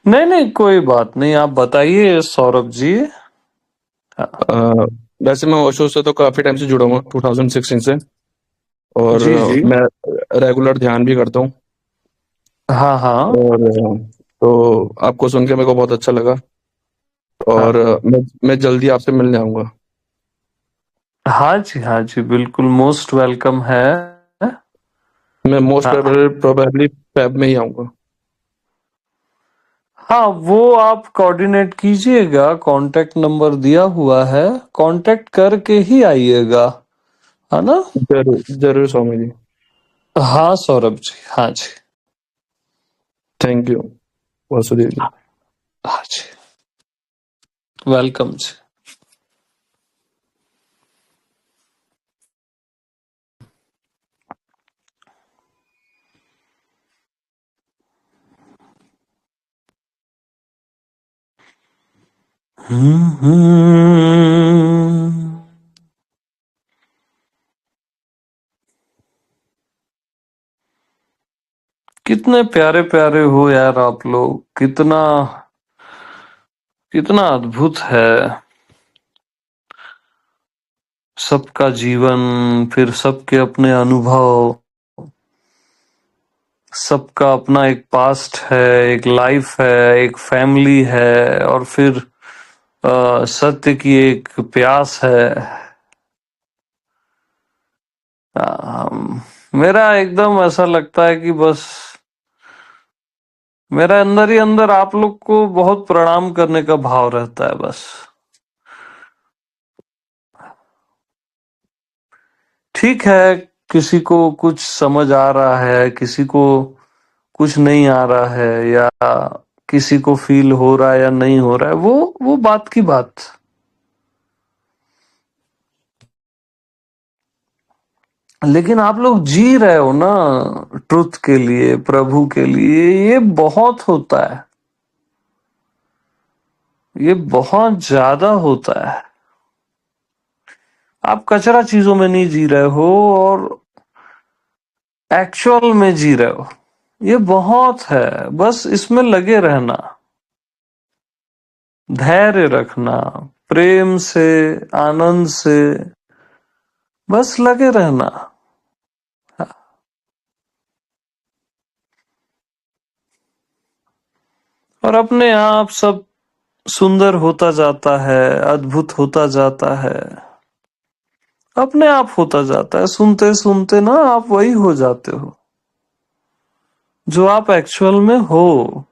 नहीं नहीं, कोई बात नहीं, आप बताइए सौरभ जी। हाँ, अ, वैसे मैं ओशो से तो काफी टाइम से जुड़ा हुआ, 2016 से। और जी जी। मैं रेगुलर ध्यान भी करता हूँ। हाँ हाँ। और तो आपको सुन के मेरे को बहुत अच्छा लगा। और हाँ मैं जल्दी आपसे मिलने आऊंगा। हाँ जी, हाँ जी, बिल्कुल मोस्ट वेलकम है। मैं मोस्ट हाँ प्रोबेबली फैब में ही आऊंगा। हाँ, वो आप कोऑर्डिनेट कीजिएगा, कांटेक्ट नंबर दिया हुआ है, कांटेक्ट करके ही आइएगा, है ना। जरूर जरूर स्वामी जी। हाँ सौरभ जी, हाँ जी। Thank you Vasudev ji. हाँ जी, वेलकम जी। हम्म। कितने प्यारे प्यारे हो यार आप लोग, कितना कितना अद्भुत है सबका जीवन, फिर सबके अपने अनुभव, सबका अपना एक पास्ट है, एक लाइफ है, एक फैमिली है, और फिर सत्य की एक प्यास है। मेरा एकदम ऐसा लगता है कि बस मेरा अंदर ही अंदर आप लोग को बहुत प्रणाम करने का भाव रहता है बस। ठीक है, किसी को कुछ समझ आ रहा है, किसी को कुछ नहीं आ रहा है, या किसी को फील हो रहा है या नहीं हो रहा है, वो बात की बात। लेकिन आप लोग जी रहे हो ना ट्रुथ के लिए, प्रभु के लिए, ये बहुत होता है, ये बहुत ज्यादा होता है। आप कचरा चीजों में नहीं जी रहे हो और एक्चुअल में जी रहे हो, ये बहुत है। बस इसमें लगे रहना, धैर्य रखना, प्रेम से, आनंद से, बस लगे रहना। और अपने आप सब सुंदर होता जाता है, अद्भुत होता जाता है, अपने आप होता जाता है। सुनते सुनते ना आप वही हो जाते हो जो आप एक्चुअल में हो।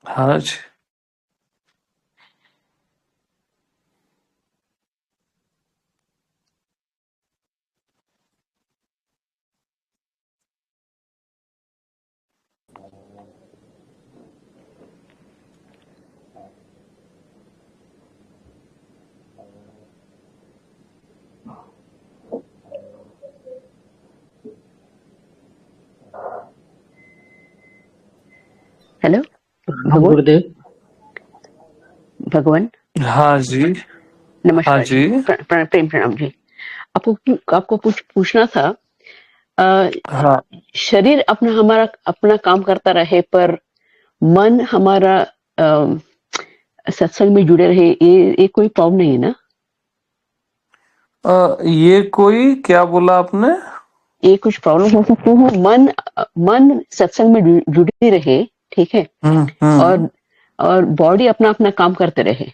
हाँ जी। हेलो प्रणाम भगवान गुरुदेव। भगवान हाँ जी। हाँ नमस्कार जी। जी। प्रेम प्रणाम जी। आपको कुछ पूछना था। अ, हाँ। शरीर अपना हमारा अपना काम करता रहे पर मन हमारा सत्संग में जुड़े रहे, ये कोई प्रॉब्लम नहीं है ना? ये कोई क्या बोला आपने? ये कुछ प्रॉब्लम हो सकती है? मन सत्संग में जुड़े रहे, ठीक है, हम्म। और बॉडी अपना अपना काम करते रहे,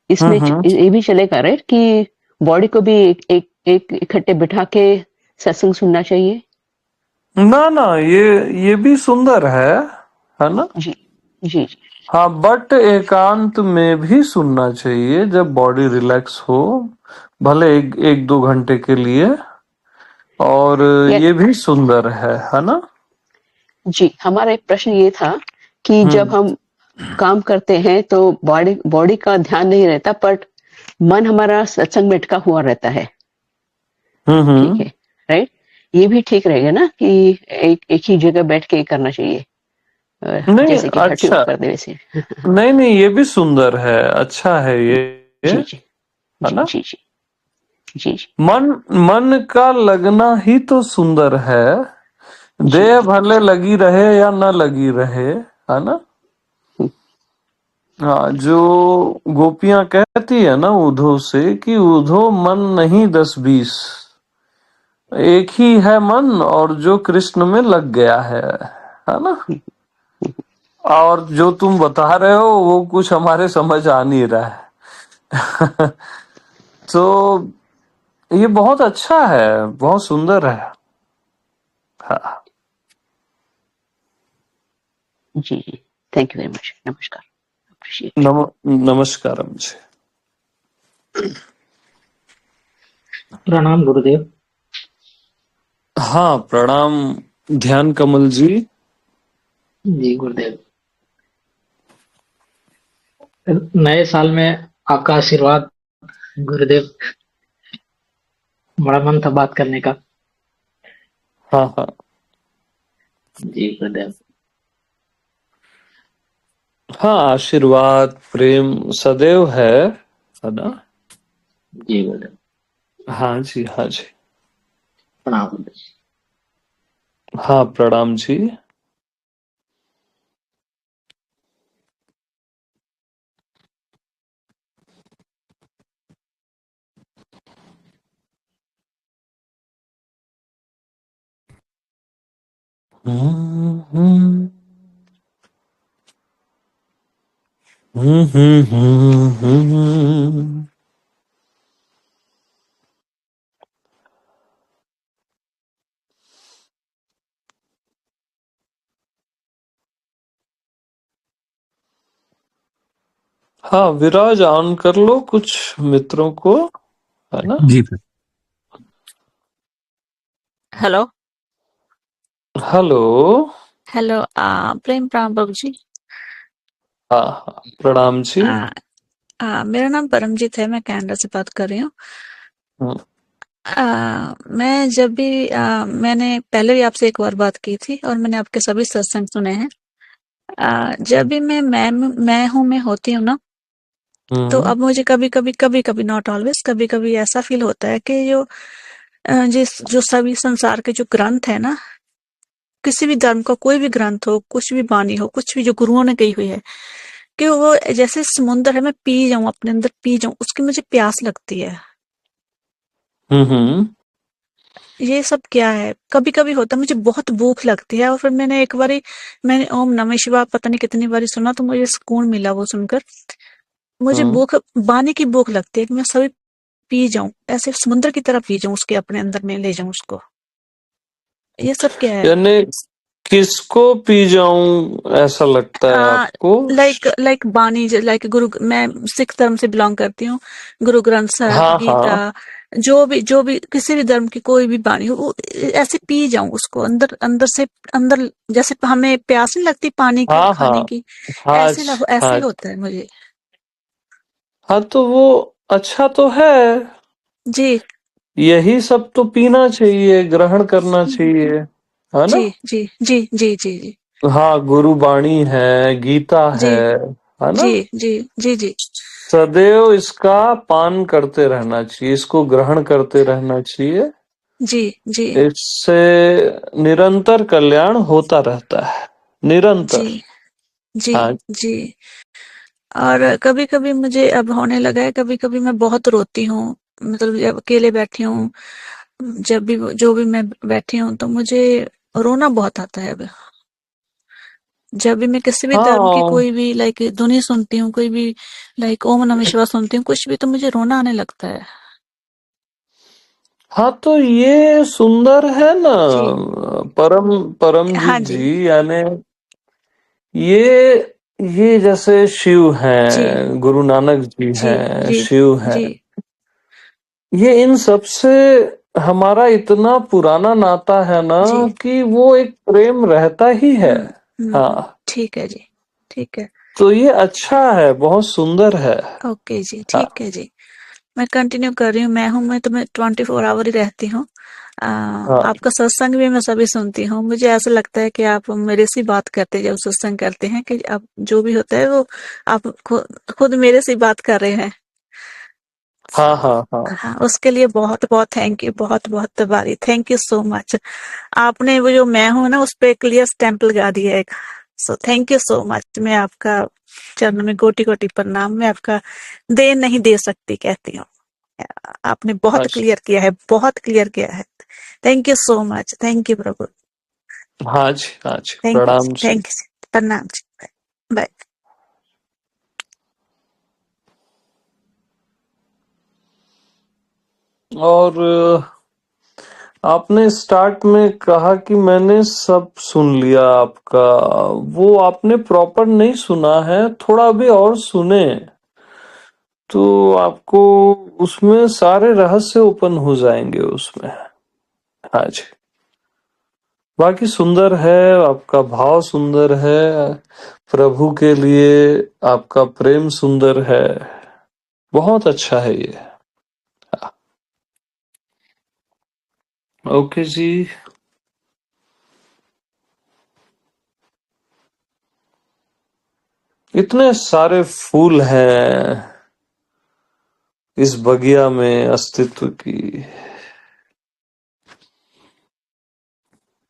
इसमें हम्म। ये भी चलेगा राइट कि बॉडी को भी एक इकट्ठे बिठा के सत्संग सुनना चाहिए? ना ना, ये भी सुंदर है ना? जी जी जी। हाँ, बट एकांत में भी सुनना चाहिए जब बॉडी रिलैक्स हो, भले एक दो घंटे के लिए, और या ये भी सुंदर है ना? जी, हमारा एक प्रश्न ये था कि जब हम्म हम काम करते हैं तो बॉडी का ध्यान नहीं रहता, बट मन हमारा सत्संग में अटका हुआ रहता है, ठीक हम्म। है, राइट? ये भी ठीक रहेगा ना कि एक ही जगह बैठ के करना चाहिए, नहीं, जैसे कि हठी अच्छा, उठ कर दे वैसे? नहीं ये भी सुंदर है, अच्छा है ये, जी जी है जी ना? जी जी जी जी मन का लगना ही तो सुंदर है। जी देह भले लगी रहे या न लगी रहे, है ना? हाँ, जो गोपियां कहती है ना उधो से कि उधो मन नहीं 10-20, एक ही है मन और जो कृष्ण में लग गया है ना? और जो तुम बता रहे हो वो कुछ हमारे समझ आ नहीं रहा है। तो ये बहुत अच्छा है, बहुत सुंदर है। हाँ। जी जी। Thank you very much. नमस्कार। अप्रिशिएट। नमस्कार जी। प्रणाम गुरुदेव। हाँ, प्रणाम ध्यान कमल जी। जी गुरुदेव, नए साल में आपका आशीर्वाद गुरुदेव। बड़ा मन था बात करने का। हाँ हाँ। जी गुरुदेव। हाँ, आशीर्वाद प्रेम सदैव है ना? जी गुरुदेव। हाँ जी, हाँ जी। प्रणाम गुरुदेव। हाँ, प्रणाम जी। हम्म। हम्म। हाँ, विराज ऑन कर लो कुछ मित्रों को, है ना? जी सर। हेलो। हेलो। हेलो प्रेम प्रणाम बाबू जी। हाँ हाँ, प्रणाम जी। मेरा नाम परमजीत है, मैं कनाडा से बात कर रही हूँ। हम्म। मैं जब भी मैंने पहले भी आपसे एक बार बात की थी और मैंने आपके सभी सत्संग सुने हैं। जब भी मैं हूँ मैं होती हूँ ना, तो अब मुझे कभी कभी नॉट ऑलवेज, कभी कभी ऐसा फील होता है कि जो सभी संसार के जो ग्रंथ है ना, किसी भी धर्म का कोई भी ग्रंथ हो, कुछ भी बानी हो, कुछ भी जो गुरुओं ने कही हुई है, कि वो जैसे समुद्र है, मैं पी जाऊं, अपने अंदर पी जाऊं, उसकी मुझे प्यास लगती है। हम्म। ये सब क्या है? कभी कभी होता है मुझे बहुत भूख लगती है, और फिर मैंने ओम नमः शिवाय पता नहीं कितनी बारी सुना, तो मुझे सुकून मिला वो सुनकर। मुझे भूख, बानी की भूख लगती है कि मैं सभी पी जाऊं, ऐसे समुद्र की तरह पी जाऊं, उसके अपने अंदर में ले जाऊं उसको। ये सब क्या है? यानी किसको पी जाऊं ऐसा लगता है आपको? लाइक बानी, लाइक गुरु, मैं सिख धर्म से बिलोंग करती हूँ। गुरु ग्रंथ साहब, हाँ गीता, हाँ जो भी किसी भी धर्म की कोई भी बानी हो, वो ऐसे पी जाऊं उसको अंदर अंदर से, अंदर, जैसे हमें प्यास नहीं लगती पानी की, हाँ खाने हाँ की, हाँ ऐसे हाँ ही होता है मुझे। हाँ, तो वो अच्छा तो है। जी यही सब तो पीना चाहिए, ग्रहण करना चाहिए, है जी ना? जी जी जी जी जी हाँ, गुरुबाणी है, गीता जी है ना? जी जी जी जी सदैव इसका पान करते रहना चाहिए, इसको ग्रहण करते रहना चाहिए। जी जी इससे निरंतर कल्याण होता रहता है, जी निरंतर। जी हाँ जी। और कभी कभी मुझे अब होने लगा है, कभी कभी मैं बहुत रोती हूँ, मतलब जब अकेले बैठी हूँ, जब भी जो भी मैं बैठी हूँ तो मुझे रोना बहुत आता है अब। जब भी मैं किसी भी धर्म की हाँ कोई भी लाइक धुनी सुनती हूँ, कोई भी लाइक ओम नमः शिवाय सुनती हूँ, कुछ भी, तो मुझे रोना आने लगता है। हाँ, तो ये सुंदर है ना। जी हाँ परमजीत जी जी, यानी ये जैसे शिव जी हैं, गुरु नानक जी जी हैं, जी शिव हैं, जी ये इन सब से हमारा इतना पुराना नाता है ना जी कि वो एक प्रेम रहता ही है। हाँ, ठीक है जी, ठीक है। तो ये अच्छा है, बहुत सुंदर है। ओके जी, हाँ ठीक है जी। मैं कंटिन्यू कर रही हूँ। मैं तो मैं 24 आवर ही रहती हूँ। हाँ आपका सत्संग भी मैं सभी सुनती हूँ। मुझे ऐसा लगता है कि आप मेरे से बात करते हैं, जब सत्संग करते हैं, कि आप जो भी होता है वो आप खुद मेरे से बात कर रहे हैं। हाँ हाँ हाँ हाँ, उसके लिए बहुत बहुत थैंक यू, बहुत बहुत Tiwari, thank you so much. आपने वो जो मैं हूं ना, उस पे क्लियर स्टैंप लगा दिया एक। So thank you so much. मैं आपका चरणों में कोटि कोटि प्रणाम। मैं आपका दे नहीं दे सकती कहती हूँ। आपने बहुत अच्छा, क्लियर किया है, बहुत क्लियर किया है। Thank you so much, thank you प्रभु, हाँ जी, हाँ जी, थैंक यू, प्रणाम जी। थैंक यू, प्रणाम जी, बाय। और आपने स्टार्ट में कहा कि मैंने सब सुन लिया आपका, वो आपने प्रॉपर नहीं सुना है, थोड़ा भी और सुने तो आपको उसमें सारे रहस्य ओपन हो जाएंगे उसमें। हाँ जी, बाकी सुंदर है, आपका भाव सुंदर है, प्रभु के लिए आपका प्रेम सुंदर है, बहुत अच्छा है ये। ओके जी। इतने सारे फूल हैं इस बगिया में अस्तित्व की,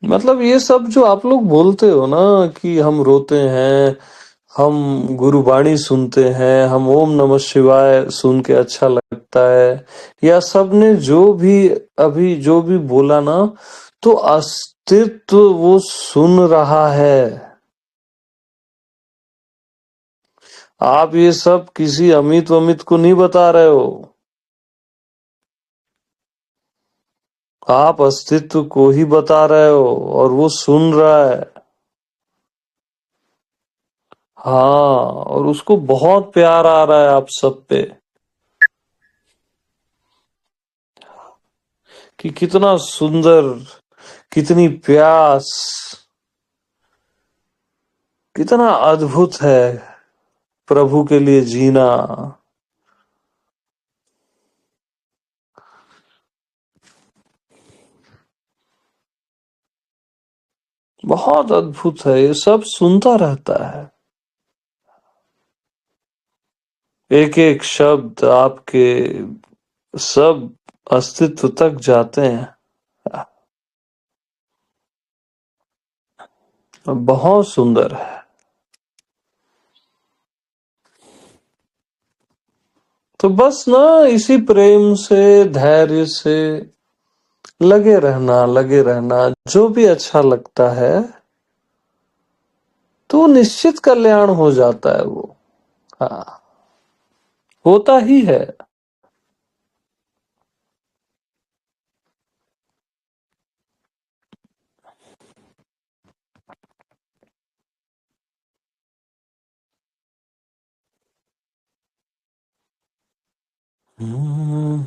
मतलब ये सब जो आप लोग बोलते हो ना कि हम रोते हैं, हम गुरुवाणी सुनते हैं, हम ओम नमः शिवाय सुन के अच्छा लगता है, या सब ने जो भी अभी जो भी बोला ना, तो अस्तित्व वो सुन रहा है। आप ये सब किसी अमित वमित को नहीं बता रहे हो, आप अस्तित्व को ही बता रहे हो और वो सुन रहा है। हाँ, और उसको बहुत प्यार आ रहा है आप सब पे, कि कितना सुंदर, कितनी प्यास, कितना अद्भुत है प्रभु के लिए जीना। बहुत अद्भुत है, ये सब सुनता रहता है, एक एक शब्द आपके सब अस्तित्व तक जाते हैं। बहुत सुंदर है। तो बस ना इसी प्रेम से, धैर्य से लगे रहना, जो भी अच्छा लगता है तो निश्चित कल्याण हो जाता है वो। हाँ, होता ही है। हम्म,